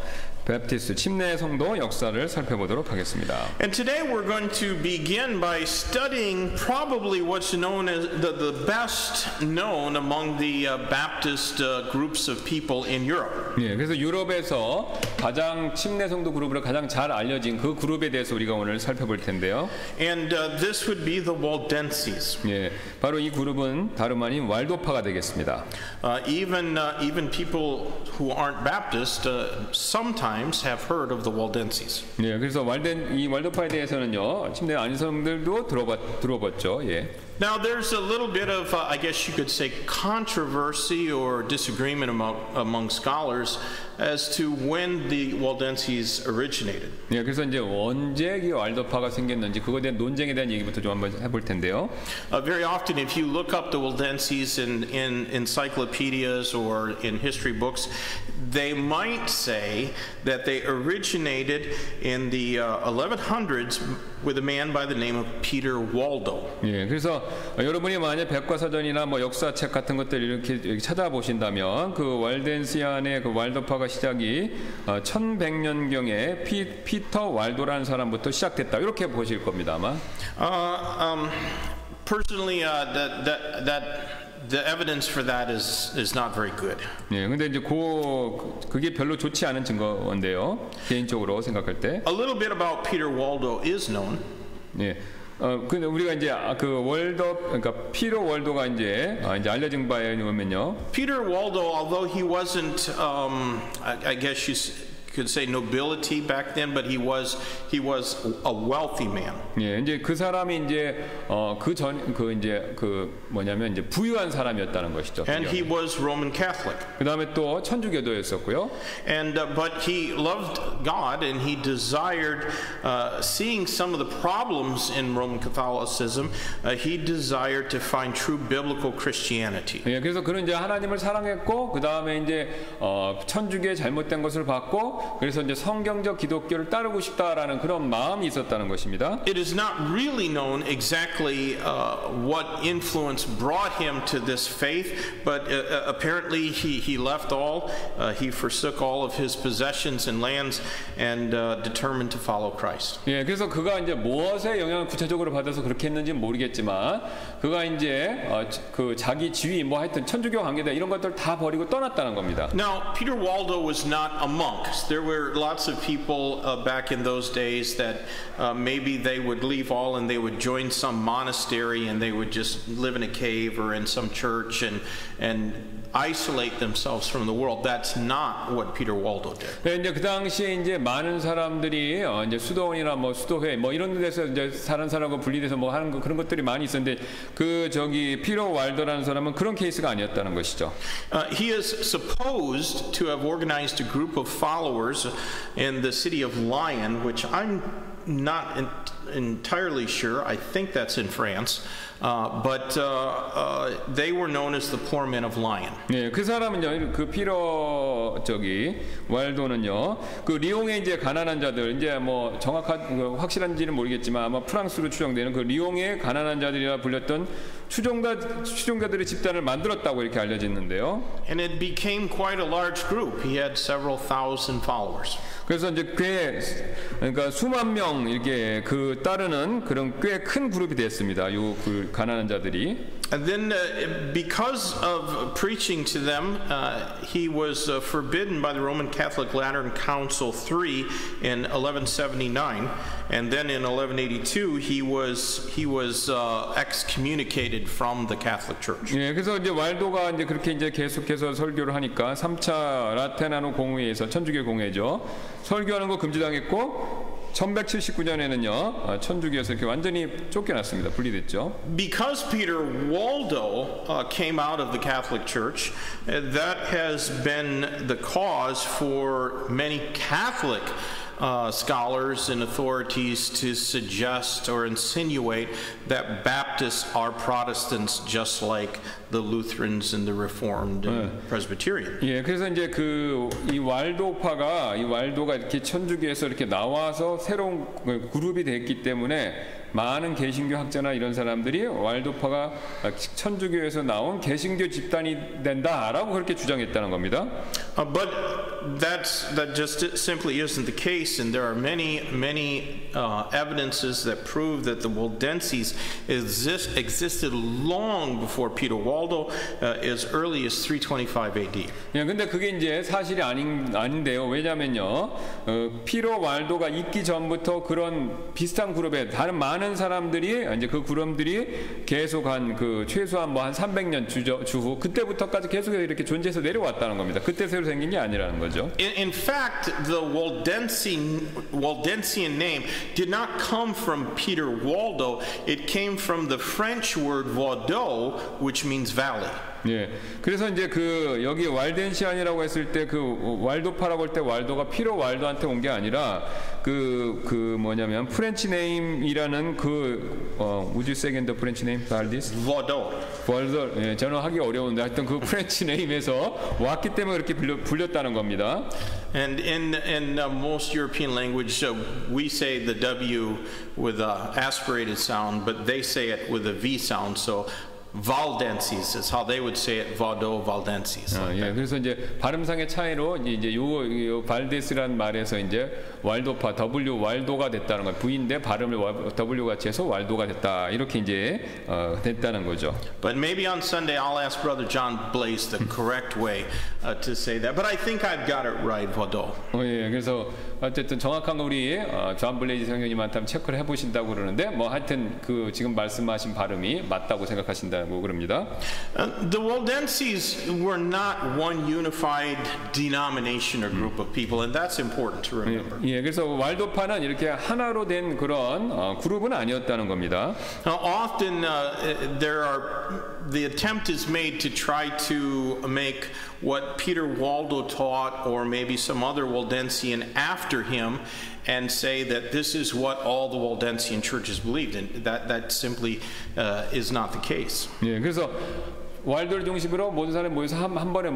[SPEAKER 2] 베프티스트 침례 성도 역사를 살펴보도록 하겠습니다.
[SPEAKER 1] And today we're going to begin by studying probably what's known as the best known among the Baptist groups of people in Europe.
[SPEAKER 2] 예, 그래서 유럽에서 가장 침례 성도 그룹으로 가장 잘 알려진 그 그룹에 대해서 우리가 오늘 살펴볼 텐데요.
[SPEAKER 1] And this would be the Waldenses.
[SPEAKER 2] 예, 바로 이 그룹은 다름 아닌 왈도파가 되겠습니다.
[SPEAKER 1] Even people who aren't Baptist sometimes have heard of the Waldenses.
[SPEAKER 2] 예, 그래서 이 왈도파에 대해서는요, 침례 아닌 사람들도 들어봤죠. 예.
[SPEAKER 1] Now there's a little bit of, I guess you could say, controversy or disagreement among scholars as to when the Waldenses originated.
[SPEAKER 2] 예, 그래서 이제 언제 이 왈도파가 생겼는지 그거에 대한 논쟁에 대한 얘기부터 좀 한번 해볼 텐데요.
[SPEAKER 1] Very often, if you look up the Waldenses in encyclopedias or in history books, they might say that they originated in the 1100s with a man by the name of Peter Waldo.
[SPEAKER 2] 예, 그래서 여러분이 만약 백과사전이나 뭐 역사책 같은 것들 이렇게 찾아보신다면 그 waldensian의 그 왈도파가 시작이 1100년경에 피터 왈도라는 사람부터 시작됐다 이렇게 보실 겁니다 아마.
[SPEAKER 1] Personally, the evidence for that is not very good.
[SPEAKER 2] 예, 근데 이제 그게 별로 좋지 않은 증거인데요. 개인적으로 생각할 때.
[SPEAKER 1] A little bit about Peter Waldo is known.
[SPEAKER 2] 예. 근데 우리가 이제 그러니까 피터 월도가 이제 알려진 바에 의하면요.
[SPEAKER 1] Peter Waldo, although he wasn't, I guess you could say nobility back then, but he was a wealthy man.
[SPEAKER 2] 예, 이제 그 사람이 이제 뭐냐면 이제 부유한 사람이었다는 것이죠.
[SPEAKER 1] And he was Roman Catholic.
[SPEAKER 2] 그다음에 또 천주교도였었고요.
[SPEAKER 1] And but he loved God and he desired, seeing some of the problems in Roman Catholicism, he desired to find true biblical Christianity.
[SPEAKER 2] 예, 그래서 그는 이제 하나님을 사랑했고 그다음에 이제 천주교의 잘못된 것을 봤고 그래서 이제 성경적 기독교를 따르고 싶다라는 그런 마음이 있었다는 것입니다.
[SPEAKER 1] It is not really known exactly what influence brought him to this faith, but apparently he left all, he forsook all of his possessions and lands, and determined to follow Christ.
[SPEAKER 2] 예, 그래서 그가 이제 무엇의 영향을 구체적으로 받아서 그렇게 했는지는 모르겠지만 그가 이제 그 자기 지위 뭐 하여튼 천주교 관계다 이런 것들 다 버리고 떠났다는 겁니다.
[SPEAKER 1] Now Peter Waldo was not a monk. There were lots of people back in those days that maybe they would leave all and they would join some monastery and they would just live in a cave or in some church and isolate themselves from the world. That's not what Peter Waldo did.
[SPEAKER 2] 네, 이제 그 당시에 이제 많은 사람들이 이제 수도원이나 뭐 수도회 뭐 이런 데서 이제 다른 사람하고 분리돼서 뭐 하는 그런 것들이 많이 있었는데 피터 왈도라는 사람은 그런 케이스가 아니었다는 것이죠.
[SPEAKER 1] He is supposed to have organized a group of followers in the city of Lyon, which I'm not entirely sure. I think that's in France. But they were known as the poor men of Lyon.
[SPEAKER 2] 네, 그 사람은요, 그 피터 왈도는요, 그 리옹의 이제 가난한 자들, 이제 뭐 확실한지는 모르겠지만 아마 프랑스로 추정되는 그 리옹의 가난한 자들이라 불렸던 추종자들의 집단을 만들었다고 이렇게 알려졌는데요.
[SPEAKER 1] And it became quite a large group. He had several thousand followers.
[SPEAKER 2] 그래서 이제 그러니까 수만 명 이렇게 그 따르는 그런 꽤 큰 그룹이 됐습니다. 그 가난한 자들이.
[SPEAKER 1] And then, because of preaching to them, he was forbidden by the Roman Catholic Lateran Council III in 1179, and then in 1182 he was excommunicated from the Catholic Church.
[SPEAKER 2] 예, 그래서 이제 왈도가 이제 그렇게 이제 계속해서 설교를 하니까 3차 라테나노 공회에서 천주교 공회죠. 설교하는 거 금지당했고. 1179년에는요 천주교에서 이렇게 완전히 쫓겨났습니다. 분리됐죠.
[SPEAKER 1] Because Peter Waldo came out of the Catholic Church, that has been the cause for many Catholic scholars and authorities to suggest or insinuate that Baptists are Protestants just like the Lutherans and the Reformed and Presbyterian.
[SPEAKER 2] 예, 그래서 이제 이 왈도가 이렇게 천주교에서 이렇게 나와서 새로운 그룹이 됐기 때문에 많은 개신교 학자나 이런 사람들이 왈도파가 천주교에서 나온 개신교 집단이 된다라고 그렇게 주장했다는 겁니다.
[SPEAKER 1] But that just simply isn't the case, and there are many evidences that prove that the Waldenses existed long before Peter Waldo, as early as 325 AD.
[SPEAKER 2] 예, 근데 그게 이제 사실이 아닌데요. 왜냐면요, 피로 왈도가 있기 전부터 그런 비슷한 그룹에 다른 많은 사람들이 이제 그 그룹들이 계속 그 최소한 뭐 한 300년 주후 그때부터까지 계속 이렇게 존재해서 내려왔다는 겁니다. 그때 새로 생긴 게 아니라는 거죠.
[SPEAKER 1] In fact, the Waldensian name did not come from Peter Waldo. It came from the French word Vaudeau, which means valley.
[SPEAKER 2] 예, 그래서 이제 여기 왈덴시안이라고 했을 때 왈도파라고 할 때 왈도가 피로 왈도한테 온 게 아니라 뭐냐면 프렌치 네임이라는 would you say again the French name?
[SPEAKER 1] Vaudeau.
[SPEAKER 2] 예, 저는 하기 어려운데 하여튼 그 프렌치 네임에서 왔기 때문에 그렇게 불렸다는 겁니다.
[SPEAKER 1] And in most European language, we say the W with a aspirated sound, but they say it with a V sound. So Valdenses is how they would say it. Vaudeau, Valdenses.
[SPEAKER 2] 예, 그래서 이제 발음상의 차이로 이제 요 발데스란 말에서 이제 왈도파 W 왈도가 됐다는 거예요. V인데 발음을 W 같이 해서 왈도가 됐다. 이렇게 이제 됐다는 거죠.
[SPEAKER 1] But maybe on Sunday I'll ask Brother John Blaze the correct way to say that. But I think I've got it right, Vaudeau.
[SPEAKER 2] 예, 그래서 어쨌든 정확한 거 우리 존 블레이즈 선생님한테 한번 체크를 해보신다고 그러는데 뭐 하여튼 지금 말씀하신 발음이 맞다고 생각하신다고 그럽니다.
[SPEAKER 1] The Waldenses were not one unified denomination or group of people, and that's important to remember.
[SPEAKER 2] 예, 그래서 왈도파는 이렇게 하나로 된 그런 그룹은 아니었다는 겁니다.
[SPEAKER 1] Often the attempt is made to try to make what Peter Waldo taught, or maybe some other Waldensian after him, and say that this is what all the Waldensian churches believed, and that simply is not the case.
[SPEAKER 2] 예, 그래서 왈도를 중심으로 모든 사람이 모여서 한 번에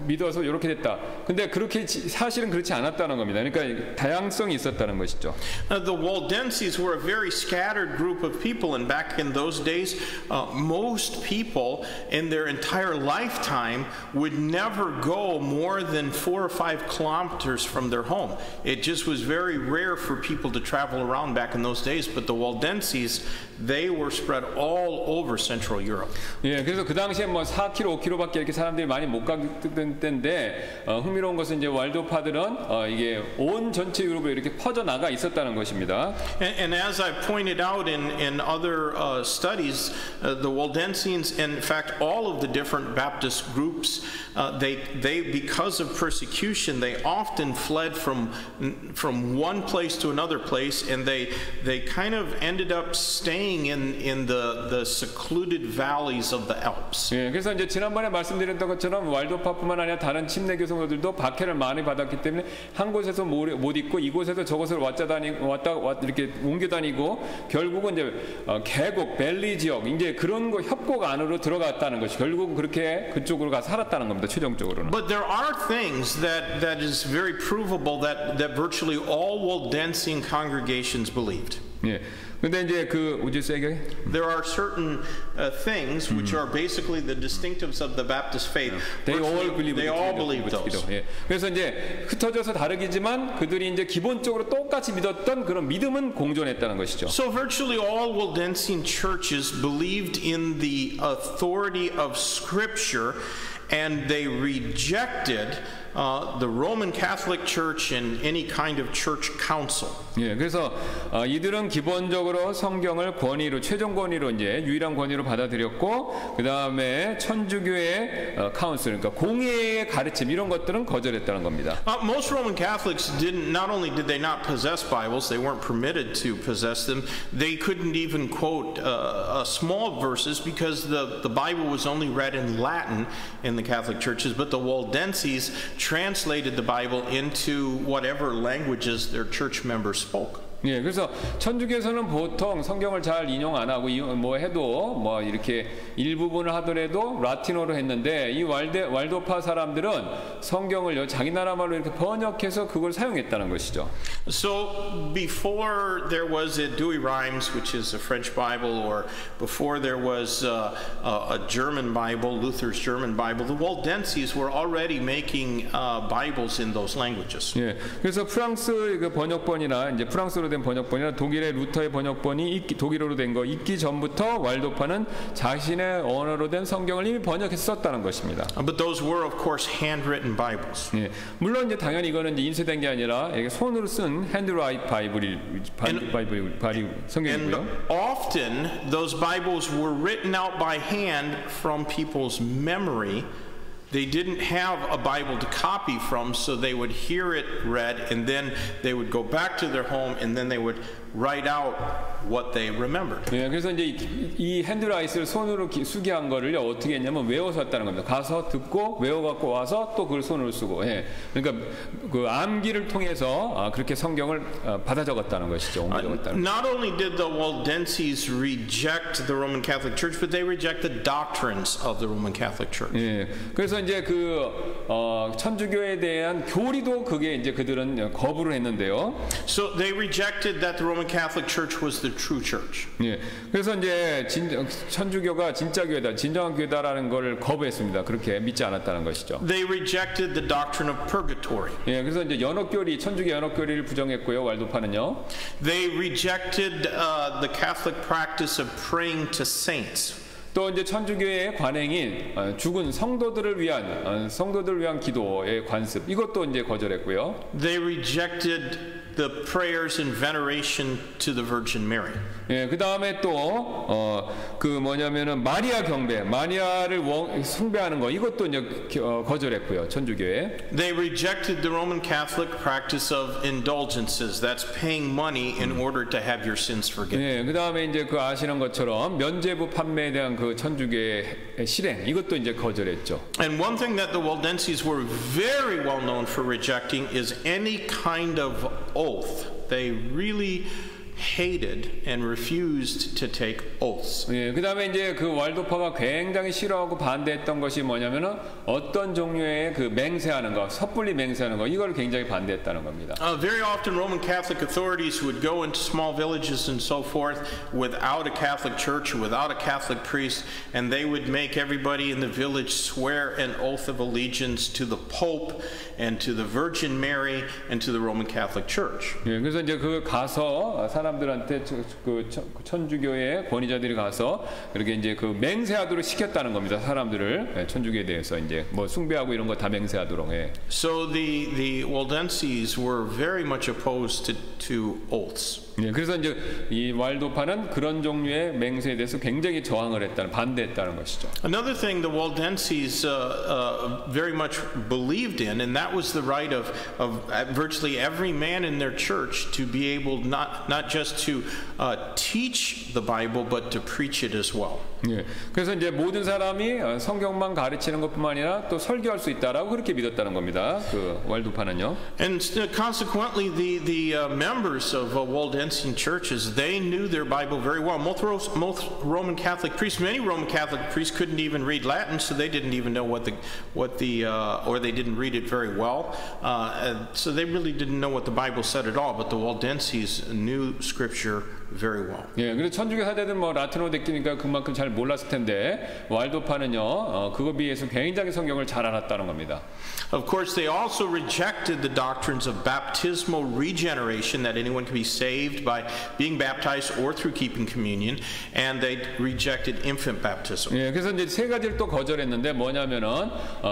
[SPEAKER 2] 믿어서 이렇게 됐다. 근데 그렇게 사실은 그렇지 않았다는 겁니다. 그러니까 다양성이 있었다는 것이죠.
[SPEAKER 1] The Waldenses were a very scattered group of people, and back in those days, most people in their entire lifetime would never go more than 4 or 5 kilometers from their home. It just was very rare for people to travel around back in those days, but the Waldenses, they were spread all over Central Europe.
[SPEAKER 2] 예, 그래서 그 당시에 4km, 5km밖에 이렇게 사람들이 많이 못 가던 때인데 흥미로운 것은 이제 왈도파들은 이게 온 전체 유럽에 이렇게 퍼져 나가 있었다는 것입니다.
[SPEAKER 1] And as I pointed out in other studies, the Waldensians, in fact, all of the different Baptist groups, they because of persecution, they often fled from one place to another place, and they kind of ended up staying in the secluded valleys of the Alps.
[SPEAKER 2] 예, 그래서 이제 지난번에 말씀드렸던 것처럼 왈도파뿐만 아니라 다른 침례 교성들도 박해를 많이 받았기 때문에 한 곳에서 못 있고 이곳에서 저곳을 왔다 이렇게 옮겨 다니고 결국은 이제 계곡, 밸리 지역 이제 그런 거 협곡 안으로 들어갔다는 것이 결국은 그렇게 그쪽으로 가 살았다는 겁니다. 최종적으로는.
[SPEAKER 1] But there are things that is very provable that virtually all Waldensian congregations believed.
[SPEAKER 2] 예. 근데 이제 would you say again?
[SPEAKER 1] There are certain things which are basically the distinctives of the Baptist faith.
[SPEAKER 2] They all believe
[SPEAKER 1] those.
[SPEAKER 2] 예. 그래서 이제 흩어져서 다르겠지만 그들이 이제 기본적으로 똑같이 믿었던 그런 믿음은 공존했다는 것이죠.
[SPEAKER 1] So virtually all Waldensian churches believed in the authority of Scripture, and they rejected the Roman Catholic Church and any kind of church council.
[SPEAKER 2] 예, 그래서 이들은 기본적으로 성경을 최종 권위로 이제 유일한 권위로 받아들였고 그 다음에 천주교의 카운슬, 그러니까 공예의 가르침 이런 것들은 거절했다는 겁니다.
[SPEAKER 1] Most Roman Catholics not only did they not possess Bibles, they weren't permitted to possess them. They couldn't even quote small verses because the Bible was only read in Latin in the Catholic churches, but the Waldenses translated the Bible into whatever languages their church members spoke.
[SPEAKER 2] 예, 그래서 천주교에서는 보통 성경을 잘 인용 안 하고 뭐 해도 뭐 이렇게 일부분을 하더라도 라틴어로 했는데 이 왈도파 사람들은 성경을 자기 나라 말로 이렇게 번역해서 그걸 사용했다는 것이죠.
[SPEAKER 1] So before there was a Douay-Rheims, which is a French Bible, or before there was a German Bible, Luther's German Bible, the Waldenses were already making Bibles in those languages.
[SPEAKER 2] 예, 그래서 프랑스 그 번역본이나 이제 프랑스로 된 번역본이나 독일의 루터의 번역본이 독일어로 된 거 있기 전부터 왈도파는 자신의 언어로 된 성경을 이미 번역했었다는 것입니다.
[SPEAKER 1] But those were, of course, handwritten Bibles.
[SPEAKER 2] 예, 물론 이제 당연히 이거는 이제 인쇄된 게 아니라 이게 손으로 쓴 핸드라이트 바이블 성경이고요.
[SPEAKER 1] And often those Bibles were written out by hand from people's memory. They didn't have a Bible to copy from, so they would hear it read, and then they would go back to their home, and then they would write out what they remembered.
[SPEAKER 2] 예, 그래서 이제 이 핸드라이트를 손으로 수기한 거를 어떻게 했냐면 외워서 했다는 겁니다. 가서 듣고 외워갖고 와서 또 그걸 손으로 쓰고, 예, 그러니까 그 암기를 통해서 그렇게 성경을 받아 적었다는 것이죠. 옮겨 적었다는.
[SPEAKER 1] Not only did the Waldenses reject the Roman Catholic Church, but they reject the doctrines of the Roman Catholic Church.
[SPEAKER 2] 예, 그래서 이제 그 천주교에 대한 교리도 그게 이제 그들은 거부를 했는데요.
[SPEAKER 1] So they rejected that the Roman Catholic Church was the true church.
[SPEAKER 2] 예, 그래서 이제 천주교가 진짜 교회다, 진정한 교회다라는 걸 거부했습니다. 그렇게 믿지 않았다는 것이죠.
[SPEAKER 1] They rejected the doctrine of purgatory.
[SPEAKER 2] 예, 그래서 이제 연옥교리, 천주교 연옥교리를 부정했고요. 왈도파는요.
[SPEAKER 1] They rejected the Catholic practice of praying to saints.
[SPEAKER 2] 또 이제 천주교의 관행인 죽은 성도들을 위한 기도의 관습, 이것도 이제 거절했고요.
[SPEAKER 1] They rejected the prayers in veneration to the Virgin Mary.
[SPEAKER 2] 예, 그 다음에 또 그 뭐냐면은 마리아 경배, 마리아를 숭배하는 거, 이것도 이제 거절했고요. 천주교에.
[SPEAKER 1] They rejected the Roman Catholic practice of indulgences. That's paying money in order to have your sins forgiven.
[SPEAKER 2] 예, 그 다음에 이제 그 아시는 것처럼 면죄부 판매에 대한 그 천주교의 실행, 이것도 이제 거절했죠.
[SPEAKER 1] And one thing that the Waldenses were very well known for rejecting is any kind of oath. They really hated and refused to take oaths.
[SPEAKER 2] 예, 그다음에 이제 그 왈도파가 굉장히 싫어하고 반대했던 것이 뭐냐면은 어떤 종류의 그 맹세하는 거, 섣불리 맹세하는 거, 이걸 굉장히 반대했다는 겁니다.
[SPEAKER 1] Very often Roman Catholic authorities would go into small villages and so forth without a Catholic church, without a Catholic priest, and they would make everybody in the village swear an oath of allegiance to the Pope and to the Virgin Mary and to the Roman Catholic Church.
[SPEAKER 2] 예, 그래서 이제 그 가서 사람들한테 그 천주교의 권위자들이 가서 이렇게 이제 그 맹세하도록 시켰다는 겁니다. 사람들을 천주교에 대해서 이제 뭐 숭배하고 이런 거 다 맹세하도록 해.
[SPEAKER 1] So the Waldenses were very much opposed to oaths.
[SPEAKER 2] 예, 그래서 이제 이 왈도파는 그런 종류의 맹세에 대해서 굉장히 반대했다는 것이죠.
[SPEAKER 1] Another thing the Waldenses very much believed in, and that was the right of virtually every man in their church to be able not just to teach the Bible, but to preach it as well.
[SPEAKER 2] 예, 그래서 이제 모든 사람이 성경만 가르치는 것뿐만 아니라 또 설교할 수 있다라고 그렇게 믿었다는 겁니다. 그 왈도파는요.
[SPEAKER 1] And consequently, the members of Waldensian churches, they knew their Bible very well. Most Roman Catholic priests, many Roman Catholic priests couldn't even read Latin, so they didn't even know or they didn't read it very well. So they really didn't know what the Bible said at all. But the Waldenses knew Scripture very well.
[SPEAKER 2] 예, 그래서 천주교 사대들은 뭐 라틴어로 됐으니까 그만큼 잘 몰랐을 텐데 왈도파는요, 그거 비해서 굉장히 성경을 잘 알았다는 겁니다.
[SPEAKER 1] Of course, they also rejected the doctrines of baptismal regeneration, that anyone can be saved by being baptized or through keeping communion, and they rejected infant baptism.
[SPEAKER 2] 예, 그래서 이제 세 가지를 또 거절했는데 뭐냐면은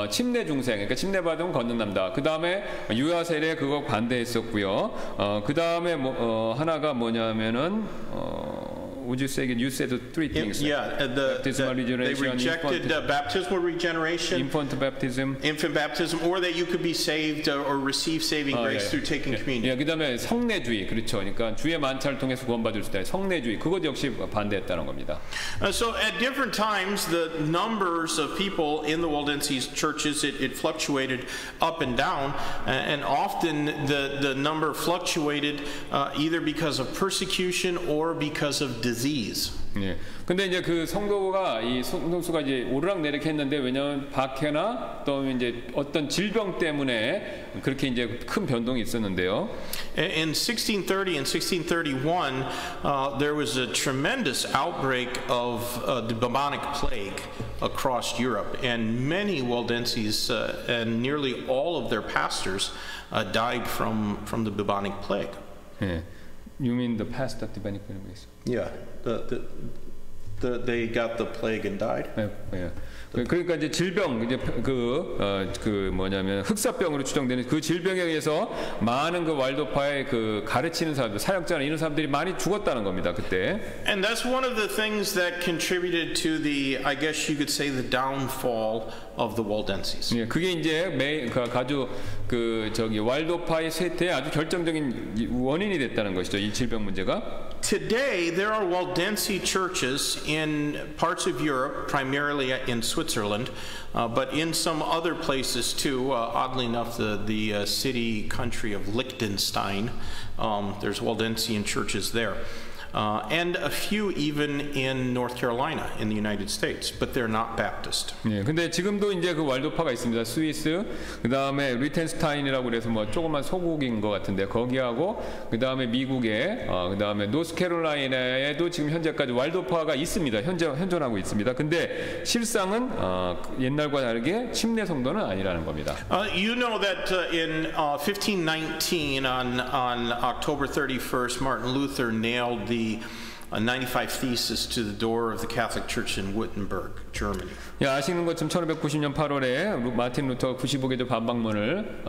[SPEAKER 2] 침례 중생, 그러니까 침례 받으면 건넌답니다. 그 다음에 유아 세례 그거 반대했었고요. 그 다음에 하나가 뭐냐면은 would you say again? You said the three things. Baptismal
[SPEAKER 1] They
[SPEAKER 2] regeneration,
[SPEAKER 1] rejected baptismal regeneration,
[SPEAKER 2] infant baptism.
[SPEAKER 1] infant baptism, or that you could be saved or receive saving grace through taking communion.
[SPEAKER 2] 예, 그다음에 성례주의, 그렇죠. 그러니까 주의 만찬을 통해서 구원받을 수 있다. 성례주의, 그것 역시 반대했다는 겁니다.
[SPEAKER 1] So at different times, the numbers of people in the Waldenses churches, it fluctuated up and down, and often the number fluctuated either because of persecution or because of disease.
[SPEAKER 2] 예. 근데 이제 그 성도가 이 성도수가 이제 오르락내리락 했는데 왜냐하면 박해나 또 이제 어떤 질병 때문에 그렇게 이제 큰 변동이 있었는데요.
[SPEAKER 1] In 1630 and 1631, there was a tremendous outbreak of the bubonic plague across Europe, and many Waldenses and nearly all of their pastors died from the bubonic plague.
[SPEAKER 2] 예. You mean the past of the bubonic plague?
[SPEAKER 1] Yeah, they got the plague and died.
[SPEAKER 2] 예, 예. 그러니까 이제 질병, 이제 그 뭐냐면 흑사병으로 추정되는 그 질병에 의해서 많은 그 왈도파의 그 가르치는 사람들, 사역자나 이런 사람들이 많이 죽었다는 겁니다 그때.
[SPEAKER 1] And that's one of the things that contributed to the, I guess you could say, the downfall of the Waldenses.
[SPEAKER 2] 예, 그게 이제 아주 그 저기 왈도파의 쇠퇴에 아주 결정적인 원인이 됐다는 것이죠, 이 질병 문제가.
[SPEAKER 1] Today, there are Waldense churches in parts of Europe, primarily in Switzerland, but in some other places too. Oddly enough, the city country of Liechtenstein, there's Waldensian churches there. And a few even in North Carolina in the United States, but they're not Baptist.
[SPEAKER 2] 예, 근데 지금도 이제 그 왈도파가 있습니다. 스위스, 그 다음에 리텐스타인이라고 그래서 뭐 조그만 소국인 것 같은데 거기하고 그 다음에 미국에, 그 다음에 노스캐롤라이나에도 지금 현재까지 왈도파가 있습니다. 현존하고 있습니다. 근데 실상은 옛날과 다르게 침례 성도는 아니라는 겁니다.
[SPEAKER 1] You know that in 1519, on October 31st, Martin Luther nailed the 95 Thesis to the door of the Catholic Church in Wittenberg, Germany.
[SPEAKER 2] 예, 아시는 것처럼 1590년 8월에 마틴 루터 95개조 반박문을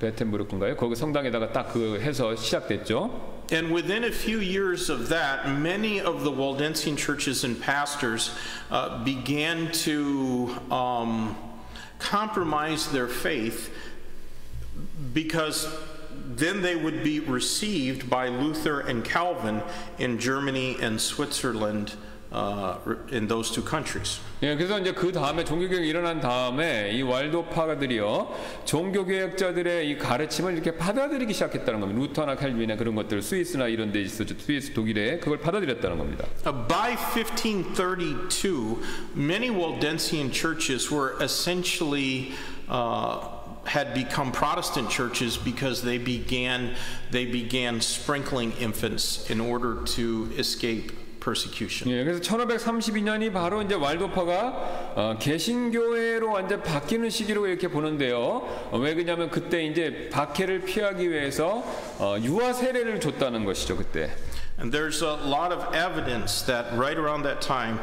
[SPEAKER 2] 베텐부르크인가요? 거기 성당에다가 딱 그 해서 시작됐죠.
[SPEAKER 1] And within a few years of that, many of the Waldensian churches and pastors began to compromise their faith because then they would be received by Luther and Calvin in Germany and Switzerland, in those two countries.
[SPEAKER 2] 예, 그래서 이제 그 다음에 종교개혁이 일어난 다음에 이 왈도파들이요 종교개혁자들의 이 가르침을 이렇게 받아들이기 시작했다는 겁니다. 루터나 칼빈이나 그런 것들, 스위스나 이런 데 있었죠. 스위스, 독일에 그걸 받아들였다는 겁니다.
[SPEAKER 1] By 1532, many Waldensian churches were essentially had become Protestant churches because they began sprinkling infants in order to escape persecution.
[SPEAKER 2] 예, 그래서 1532년이 바로 이제 왈도파가 개신교회로 완전 바뀌는 시기로 이렇게 보는데요. 왜 그러냐면 그때 이제 박해를 피하기 위해서 유아 세례를 줬다는 것이죠, 그때.
[SPEAKER 1] And there's a lot of evidence that right around that time,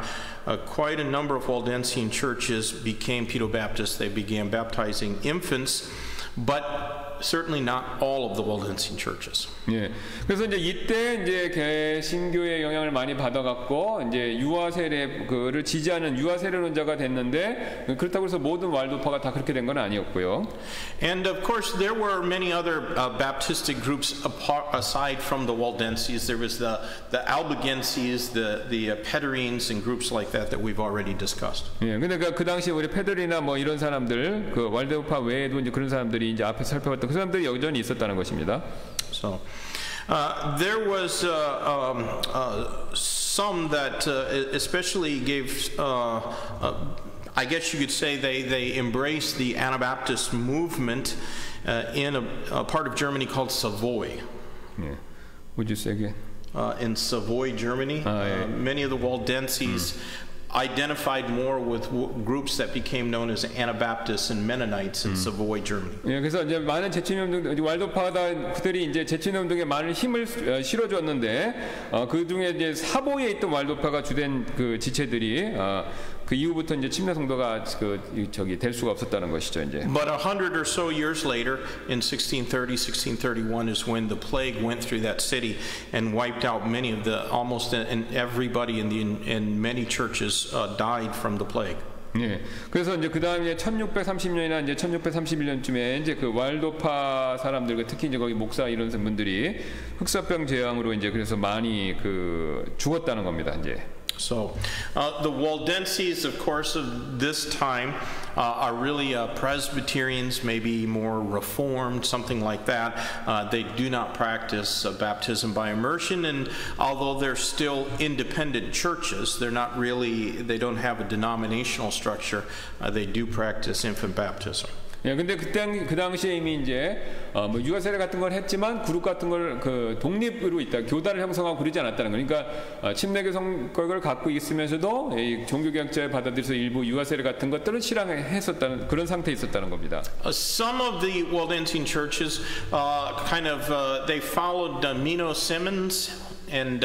[SPEAKER 1] quite a number of Waldensian churches became Pedobaptist. They began baptizing infants, but certainly not all of the Waldensian churches.
[SPEAKER 2] 예. 그래서 이제 이때 이제 개신교의 영향을 많이 받아갖고 이제 유아 세례를 지지하는 유아 세례론자가 됐는데 그렇다고 해서 모든 왈도파가 다 그렇게 된 건 아니었고요.
[SPEAKER 1] And of course, there were many other Baptistic groups aside from the Waldenses. There was the Albigenses, the Pederines, and groups like that we've already discussed.
[SPEAKER 2] 예. 근데 그 당시 우리 페드리나 뭐 이런 사람들, 그 왈도파 외에도 이제 그런 사람들이 이제 앞에 살펴봤던 그 사람들이 여전히 있었다는 것입니다.
[SPEAKER 1] So there was some that especially gave, I guess you could say they embraced the Anabaptist movement in a part of Germany called Savoy.
[SPEAKER 2] 예. Would you say again?
[SPEAKER 1] In Savoy, Germany, many of the Waldenses identified more with groups that became known as Anabaptists and Mennonites in Savoy, Germany.
[SPEAKER 2] 예, 그래서 이제 많은 재침운동 왈도파들이 이제 재침운동에 많은 힘을 실어줬는데 그 중에 이제 사보에 있던 왈도파가 주된 그 지체들이 그 이후부터 이제 침례 성도가 될 수가 없었다는 것이죠, 이제.
[SPEAKER 1] But 100 or so years later, in 1630, 1631, is when the plague went through that city and wiped out many of almost everybody in many churches died from the plague.
[SPEAKER 2] 예. 그래서 이제 그 다음에 1630년이나 이제 1631년쯤에 이제 그 왈도파 사람들, 특히 이제 거기 목사 이런 분들이 흑사병 재앙으로 이제 그래서 많이 죽었다는 겁니다, 이제.
[SPEAKER 1] So, the Waldenses, of course, of this time are really Presbyterians, maybe more Reformed, something like that. They do not practice baptism by immersion, and although they're still independent churches, they don't have a denominational structure. They do practice infant baptism.
[SPEAKER 2] 예, 근데 그 당시에 이미 이제 뭐 유아 세례 같은 걸 했지만 그룹 같은 걸 독립으로 있다, 교단을 형성하고 그러지 않았다는 거니까 침례교 성격을 갖고 있으면서도 이 종교개혁자에 받아들여서 일부 유아 세례 같은 것들을 실행했었다는 그런 상태에 있었다는 겁니다.
[SPEAKER 1] Some of the Waldensian churches they followed Menno Simons. And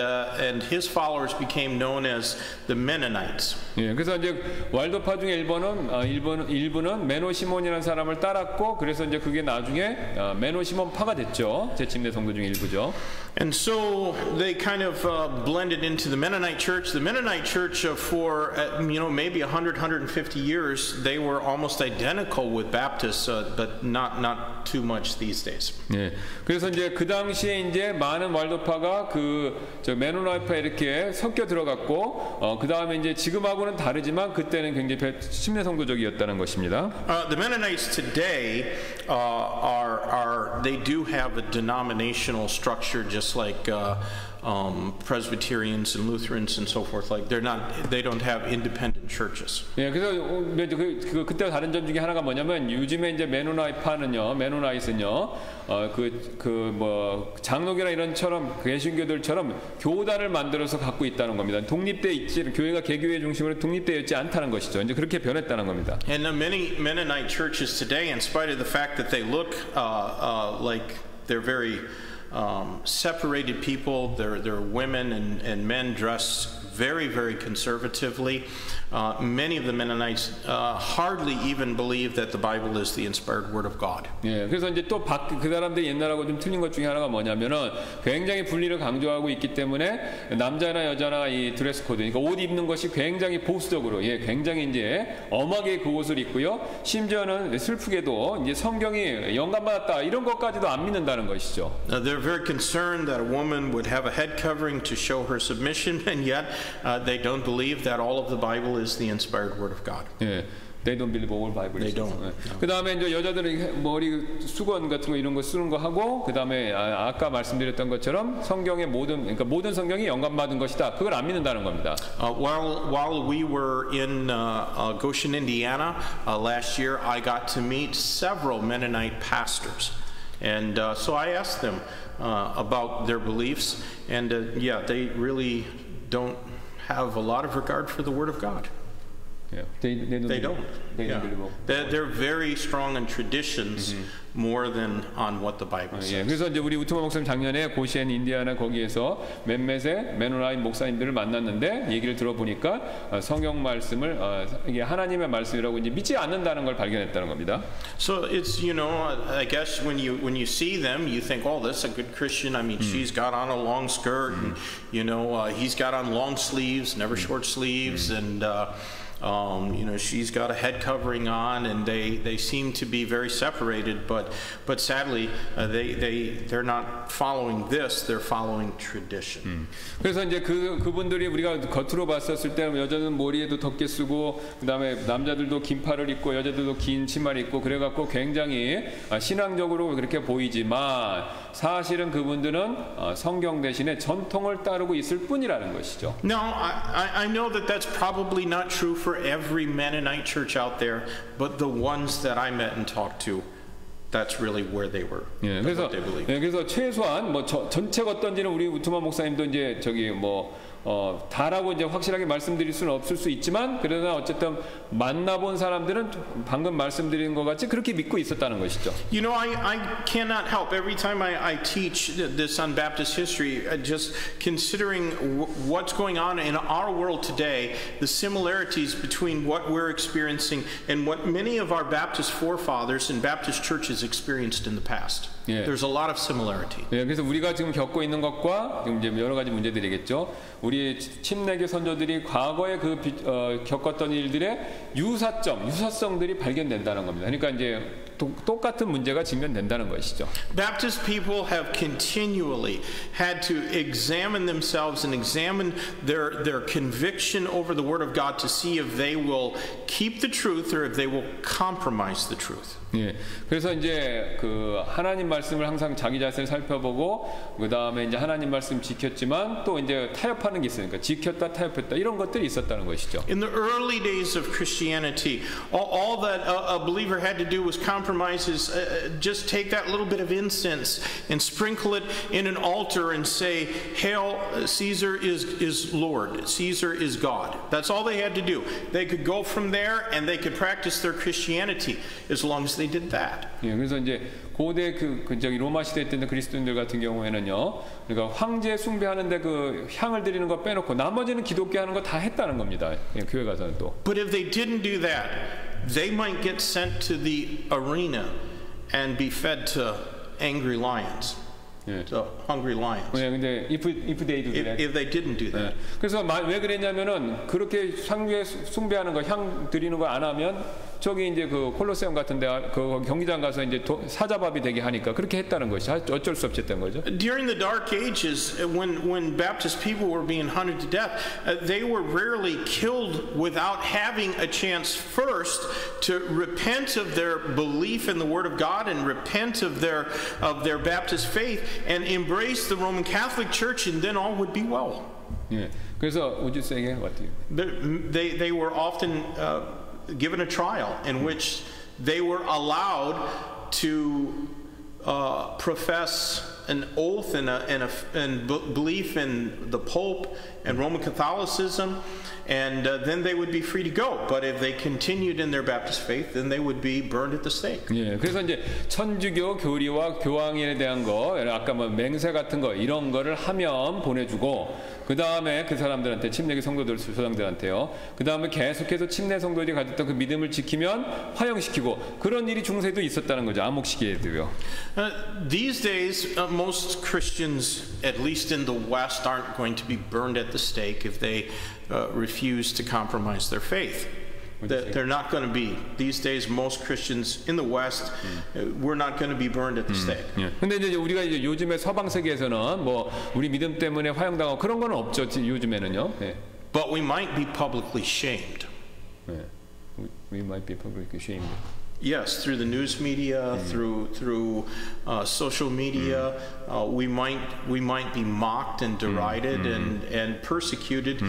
[SPEAKER 1] his followers became known as the Mennonites.
[SPEAKER 2] 예, 그래서 이제 왈도파 중에 일부는 메노 시몬이라는 사람을 따랐고, 그래서 이제 그게 나중에 메노 시몬파가 됐죠. 재침례 성도 중 일부죠.
[SPEAKER 1] And so they kind of blended into the Mennonite church. The Mennonite church for maybe 100, 150 years, they were almost identical with Baptists, but not too much these days.
[SPEAKER 2] 예, 그래서 이제 그 당시에 이제 많은 왈도파가 메노나이파에 이렇게 섞여 들어갔고, 그 다음에 이제 지금하고는 다르지만 그때는 굉장히 침례 성도적이었다는 것입니다.
[SPEAKER 1] The Mennonites today they do have a denominational structure, just like Presbyterians and Lutherans and so forth. Like they don't have independent churches.
[SPEAKER 2] 예, 그래서 그때 다른 점 중에 하나가 뭐냐면 요즘에 이제 메노나이트는요, 뭐 장로교나 이런처럼 개신교들처럼 교단을 만들어서 갖고 있다는 겁니다. 독립돼 있지, 교회가 개교회 중심으로 독립되어 있지 않다는 것이죠. 이제 그렇게 변했다는 겁니다.
[SPEAKER 1] And many Mennonite churches today, in spite of the fact that they look like they're very separated people, they're women and men dressed very, very conservatively. Many of the Mennonites hardly even believe that the Bible is the inspired Word of God.
[SPEAKER 2] 예, 그래서 이제 또 그 사람들이 옛날하고 좀 틀린 것 중에 하나가 뭐냐면은 굉장히 분리를 강조하고 있기 때문에 남자나 여자나 이 드레스 코드, 그러니까 옷 입는 것이 굉장히 보수적으로, 굉장히 이제 엄하게 그 옷을 입고요. 심지어는 슬프게도 이제 성경이 영감받았다 이런 것까지도 안 믿는다는 것이죠.
[SPEAKER 1] They're very concerned that a woman would have a head covering to show her submission, and yet they don't believe that all of the Bible is the inspired Word of God.
[SPEAKER 2] 예. They don't believe all Bible.
[SPEAKER 1] They don't.
[SPEAKER 2] 그 다음에 이제 여자들은 머리 수건 같은 거 이런 거 쓰는 거 하고, 그 다음에 아까 말씀드렸던 것처럼 성경의 모든 성경이 영감받은 것이다. 그걸 안 믿는다는 겁니다.
[SPEAKER 1] While we were in Goshen, Indiana last year, I got to meet several Mennonite pastors, and so I asked them about their beliefs, and they really don't have a lot of regard for the Word of God.
[SPEAKER 2] Yeah. They don't.
[SPEAKER 1] They're very strong on traditions more than on what the Bible says.
[SPEAKER 2] 예, 그래서 이제 우리 우트마 목사님 작년에 고시엔 인디아나 거기에서 몇몇의 메노나이트 목사님들을 만났는데 얘기를 들어보니까 성경 말씀을 이게 하나님의 말씀이라고 이제 믿지 않는다는 걸 발견했다는 겁니다.
[SPEAKER 1] So it's I guess when you see them, you think, oh, that's a good Christian. I mean, she's got on a long skirt, and he's got on long sleeves, never short sleeves, and she's got a head covering on, and they seem to be very separated. But sadly, they're not following this; they're following tradition.
[SPEAKER 2] 그래서 이제 그분들이 우리가 겉으로 봤었을 때 여자들은 머리에도 덮개 쓰고, 그다음에 남자들도 긴 팔을 입고 여자들도 긴 치마를 입고 그래갖고 굉장히 신앙적으로 그렇게 보이지만 사실은 그분들은 성경 대신에 전통을 따르고 있을 뿐이라는 것이죠.
[SPEAKER 1] Now, I know that that's probably not true for every Mennonite church out there, but the ones that I met and talked to, that's really where they were.
[SPEAKER 2] 예, 그래서 최소한 뭐 전체가 어떤지는 우리 우트마 목사님도 이제 다라고 이제 확실하게 말씀드릴 수는 없을 수 있지만 그러나 어쨌든 만나본 사람들은 방금 말씀드린 것 같이 그렇게 믿고 있었다는 것이죠.
[SPEAKER 1] You know, I cannot help every time I teach this on Baptist history, just considering what's going on in our world today, the similarities between what we're experiencing and what many of our Baptist forefathers and Baptist churches experienced in the past.
[SPEAKER 2] 예.
[SPEAKER 1] There's a lot of similarity.
[SPEAKER 2] 예, 그래서 우리가 지금 겪고 있는 것과 지금 이제 여러 가지 문제들이겠죠. 우리 침례교 선조들이 과거에 겪었던 일들의 유사성들이 발견된다는 겁니다. 그러니까 이제 똑같은 문제가 직면된다는 것이죠.
[SPEAKER 1] Baptist people have continually had to examine themselves and examine their conviction over the Word of God to see if they will keep the truth or if they will compromise the truth.
[SPEAKER 2] 예, 그래서 이제 그 하나님 말씀을 항상 자기 자신을 살펴보고 그 다음에 이제 하나님 말씀 지켰지만 또 이제 타협하는 게 있으니까 지켰다 타협했다 이런 것들이 있었다는 것이죠.
[SPEAKER 1] In the early days of Christianity, all that a believer had to do was compromise is just take that little bit of incense and sprinkle it in an altar and say, "Hail, Caesar is Lord, Caesar is God." That's all they had to do. They could go from there and they could practice their Christianity as long as they did that.
[SPEAKER 2] 예, 그래서 이제 고대 저기 로마 시대 때 그리스도인들 같은 경우에는요, 그러니까 황제 숭배하는데 그 향을 드리는 거 빼놓고 나머지는 기독교 하는 거 다 했다는 겁니다. 예, 교회 가서는 또.
[SPEAKER 1] But if they didn't do that, they might get sent to the arena and be fed to angry lions.
[SPEAKER 2] 예.
[SPEAKER 1] To hungry lions.
[SPEAKER 2] 예, 근데 if they do that.
[SPEAKER 1] If they didn't do that.
[SPEAKER 2] 예. 그래서 왜 그랬냐면은 그렇게 상주에 숭배하는 거, 향 드리는 거 안 하면 저기 이제 그 콜로세움 같은데 그 경기장 가서 이제 사자밥이 되게 하니까 그렇게 했다는 것이 어쩔 수 없이 했던 거죠.
[SPEAKER 1] During the Dark Ages, when Baptist people were being hunted to death, they were rarely killed without having a chance first to repent of their belief in the Word of God and repent of their Baptist faith and embrace the Roman Catholic Church, and then all would be well.
[SPEAKER 2] 예. 그래서 would you say again what?
[SPEAKER 1] They were often given a trial in which they were allowed to profess an oath and belief in the Pope and Roman Catholicism, and then they would be free to go. But if they continued in their Baptist faith, then they would be burned at the stake.
[SPEAKER 2] 예, 그래서 이제 천주교 교리와 교황에 대한 거, 아까 뭐 맹세 같은 거 이런 거를 하면 보내주고. 그 다음에 그 사람들한테 침례교 성도들 조상들한테요. 그 다음에 계속해서 침례 성도들이 가졌던 그 믿음을 지키면 화형시키고 그런 일이 중세도 있었다는 거죠. 암흑시기에도요.
[SPEAKER 1] These days, most Christians, at least in the West, aren't going to be burned at the stake if they refuse to compromise their faith. They're not going to be. These days, most Christians in the West, we're not going to be burned at the stake.
[SPEAKER 2] 근데 이제 우리가 이제 요즘에 서방 세계에서는 뭐 우리 믿음 때문에 화형당하고 그런 건 없죠. 요즘에는요. 네.
[SPEAKER 1] But we might be publicly shamed.
[SPEAKER 2] 네. We might be publicly shamed.
[SPEAKER 1] Yes, through the news media, through social media, we might be mocked and derided and persecuted,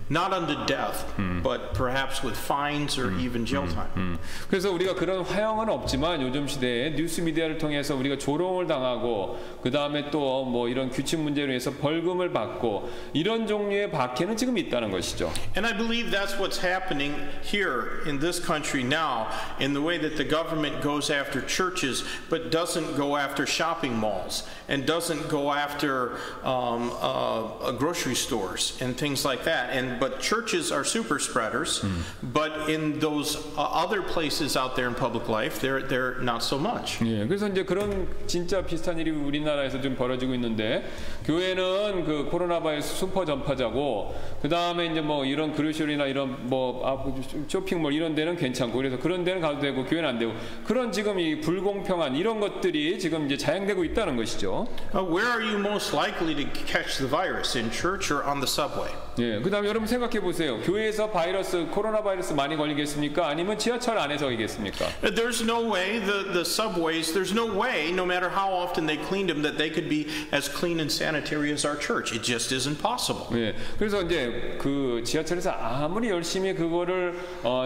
[SPEAKER 1] not unto death, but perhaps with fines or even jail time.
[SPEAKER 2] 그래서 우리가 그런 화형은 없지만 요즘 시대에 뉴스 미디어를 통해서 우리가 조롱을 당하고 그 다음에 또 뭐 이런 규칙 문제로 해서 벌금을 받고 이런 종류의 박해는 지금 있다는 것이죠.
[SPEAKER 1] And I believe that's what's happening here in this country now, in the way that the government goes after churches, but doesn't go after shopping malls and doesn't go after grocery stores and things like that. But churches are super spreaders, but in those other places out there in public life, they're not so much.
[SPEAKER 2] 예, 그래서 이제 그런 진짜 비슷한 일이 우리나라에서 좀 벌어지고 있는데 교회는 그 코로나 바이러스 슈퍼 전파자고 그 다음에 이제 뭐 이런 그로셔리나 이런 뭐 쇼핑몰 이런 데는 괜찮고 그래서 그런 데는 가도 되고 교회는 안 되고 그런 지금 이 불공평한 이런 것들이 지금 이제 자행되고 있다는 것이죠.
[SPEAKER 1] Where are you most likely to catch the virus? In church or on the subway?
[SPEAKER 2] 예, 그다음 여러분 생각해 보세요. 교회에서 코로나 바이러스 많이 걸리겠습니까? 아니면 지하철 안에서 걸리겠습니까?
[SPEAKER 1] There's no way the subways. There's no way, no matter how often they cleaned them, that they could be as clean and sanitary as our church. It just isn't possible.
[SPEAKER 2] 예, 그래서 이제 그 지하철에서 아무리 열심히 그거를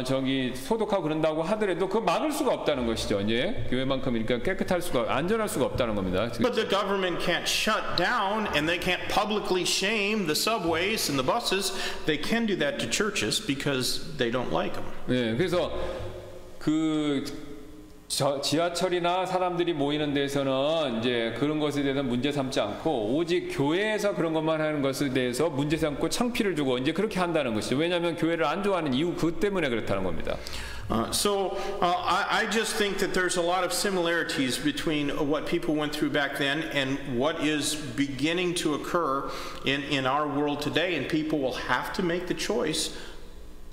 [SPEAKER 2] 저기 소독하고 그런다고 하더라도 그거 막을 수가 없다는 것이죠. 이제 교회만큼 그러니까 깨끗할 수가 안전할 수가 없다는 겁니다.
[SPEAKER 1] But the government can't shut down, and they can't publicly shame the subways and the buses, they can do that to churches because they don't like them.
[SPEAKER 2] 네, 그래서 지하철이나 사람들이 모이는 데서는 이제 그런 것에 대해서 문제 삼지 않고 오직 교회에서 그런 것만 하는 것에 대해서 문제 삼고 창피를 주고 이제 그렇게 한다는 것이죠. 왜냐하면 교회를 안 좋아하는 이유 그 때문에 그렇다는 겁니다.
[SPEAKER 1] I just think that there's a lot of similarities between what people went through back then and what is beginning to occur in our world today, and people will have to make the choice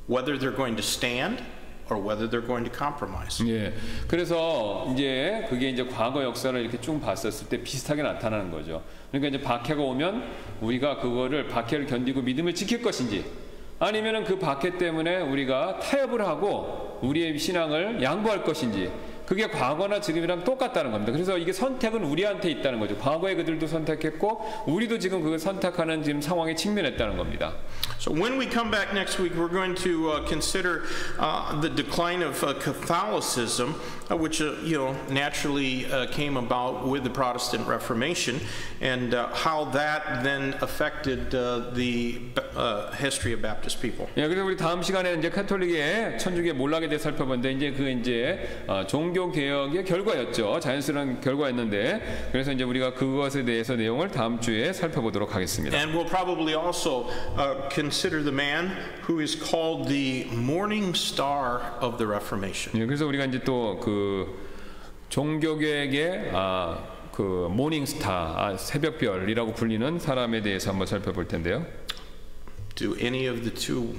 [SPEAKER 1] whether they're going to stand or whether they're going to compromise.
[SPEAKER 2] 예. 그래서 이제 그게 이제 과거 역사를 이렇게 쭉 봤었을 때 비슷하게 나타나는 거죠. 그러니까 이제 박해가 오면 우리가 그거를 박해를 견디고 믿음을 지킬 것인지 아니면은 그 박해 때문에 우리가 타협을 하고 우리의 신앙을 양보할 것인지 그게 과거나 지금이랑 똑같다는 겁니다. 그래서 이게 선택은 우리한테 있다는 거죠. 과거에 그들도 선택했고 우리도 지금 그걸 선택하는 지금 상황에 직면했다는 겁니다.
[SPEAKER 1] So when we come back next week, we're going to consider the decline of Catholicism, which naturally came about with the Protestant Reformation, and how that then affected the history of Baptist people.
[SPEAKER 2] 예, 그래서 우리 다음 시간에 이제 카톨릭의 천주교의 몰락에 대해 살펴보는데 이제 그 이제 종교 개혁의 결과였죠. 자연스러운 결과였는데 그래서 이제 우리가 그것에 대해서 내용을 다음 주에 살펴보도록 하겠습니다.
[SPEAKER 1] And we'll probably also consider the man who is called the morning star of the Reformation.
[SPEAKER 2] 예, 그래서 우리가 이제 또 그 종교계의 그 모닝스타, 새벽별이라고 불리는 사람에 대해서 한번 살펴볼 텐데요.
[SPEAKER 1] Do any of the two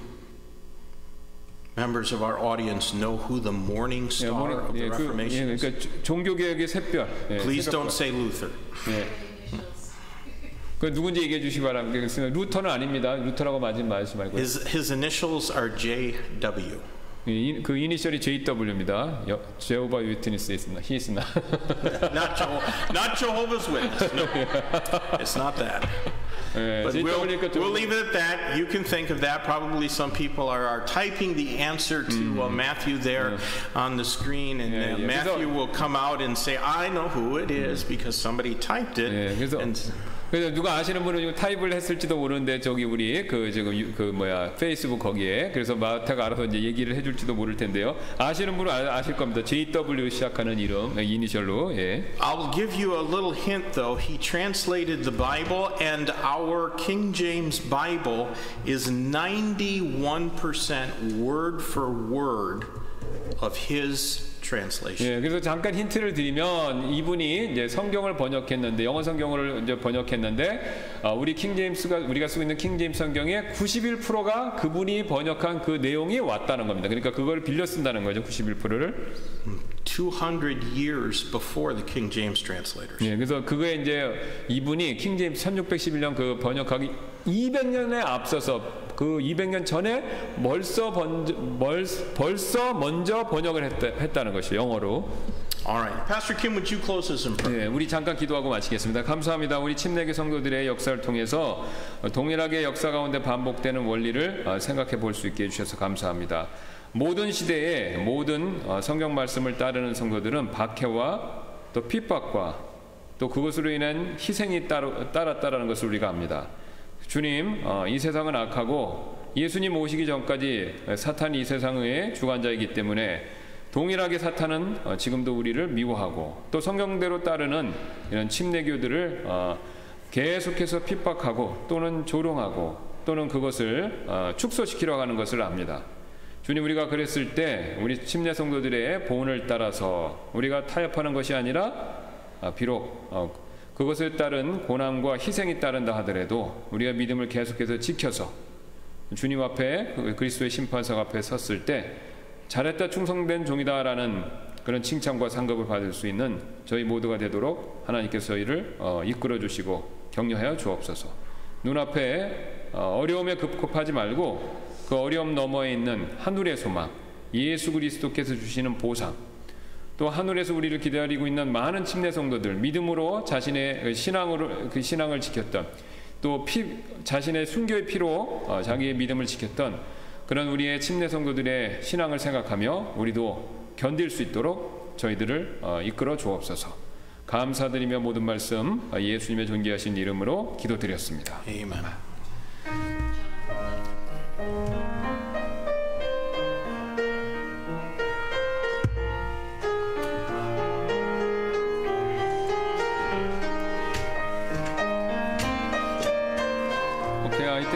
[SPEAKER 1] members of our audience know who the morning star of the Reformation is?
[SPEAKER 2] 그러니까 종교개혁의 샛별.
[SPEAKER 1] Please don't say Luther.
[SPEAKER 2] 그 누군지 얘기해 주시기 바랍니다. 루터는 아닙니다. 루터라고 말하지 말고.
[SPEAKER 1] His initials are JW.
[SPEAKER 2] 그 이니셜이 JW입니다. Jehovah's Witness he is not.
[SPEAKER 1] Not Jehovah's Witness. No, it's not that. But we'll leave it at that. You can think of that. Probably some people are typing the answer to Matthew there on the screen, and Matthew will come out and say, "I know who it is because somebody typed it."
[SPEAKER 2] 그래서 누가 아시는 분은 이거 타입을 했을지도 모르는데 저기 우리 그 지금 그 페이스북 거기에 그래서 마태가 알아서 이제 얘기를 해줄지도 모를 텐데요. 아시는 분은 아실 겁니다. JW 시작하는 이름 이니셜로. 예.
[SPEAKER 1] I'll give you a little hint though. He translated the Bible, and our King James Bible is 91% word for word of his translation.
[SPEAKER 2] 예, 그래서 잠깐 힌트를 드리면 이분이 이제 성경을 번역했는데 영어 성경을 이제 번역했는데 우리 킹 제임스가 우리가 쓰고 있는 킹 제임스 성경의 91%가 그분이 번역한 그 내용이 왔다는 겁니다. 그러니까 그걸 빌려 쓴다는 거죠. 91%를.
[SPEAKER 1] 200 years before the King James translators.
[SPEAKER 2] 예, 그래서 그거에 이제 이분이 킹 제임스 1611년 그 번역하기 200년에 앞서서 그 200년 전에 벌써 먼저 번역을 했다는 것이 영어로.
[SPEAKER 1] All right. Pastor Kim, would you close this in prayer?
[SPEAKER 2] 네, 우리 잠깐 기도하고 마치겠습니다. 감사합니다. 우리 침례교 성도들의 역사를 통해서 동일하게 역사 가운데 반복되는 원리를 생각해 볼 수 있게 해주셔서 감사합니다. 모든 시대에 모든 성경 말씀을 따르는 성도들은 박해와 또 핍박과 또 그것으로 인한 희생이 따랐다라는 것을 우리가 압니다. 주님, 이 세상은 악하고 예수님 오시기 전까지 사탄이 이 세상의 주관자이기 때문에 동일하게 사탄은 지금도 우리를 미워하고 또 성경대로 따르는 이런 침례교들을 계속해서 핍박하고 또는 조롱하고 또는 그것을 축소시키려고 하는 것을 압니다. 주님, 우리가 그랬을 때 우리 침례 성도들의 보훈을 따라서 우리가 타협하는 것이 아니라 비록 그것에 따른 고난과 희생이 따른다 하더라도 우리가 믿음을 계속해서 지켜서 주님 앞에 그리스도의 심판석 앞에 섰을 때 잘했다 충성된 종이다라는 그런 칭찬과 상급을 받을 수 있는 저희 모두가 되도록 하나님께서 저희를 이끌어 주시고 격려하여 주옵소서. 눈앞에 어려움에 급급하지 말고 그 어려움 너머에 있는 하늘의 소망, 예수 그리스도께서 주시는 보상, 또 하늘에서 우리를 기다리고 있는 많은 침례 성도들, 믿음으로 자신의 신앙을 지켰던, 또 자신의 순교의 피로 자기의 믿음을 지켰던 그런 우리의 침례 성도들의 신앙을 생각하며 우리도 견딜 수 있도록 저희들을 이끌어 주옵소서. 감사드리며 모든 말씀 예수님의 존귀하신 이름으로 기도드렸습니다.
[SPEAKER 1] 아멘.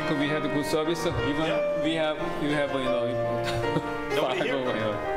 [SPEAKER 2] think we had good service. Even we have you know
[SPEAKER 1] Nobody
[SPEAKER 2] five
[SPEAKER 1] here?
[SPEAKER 2] over here.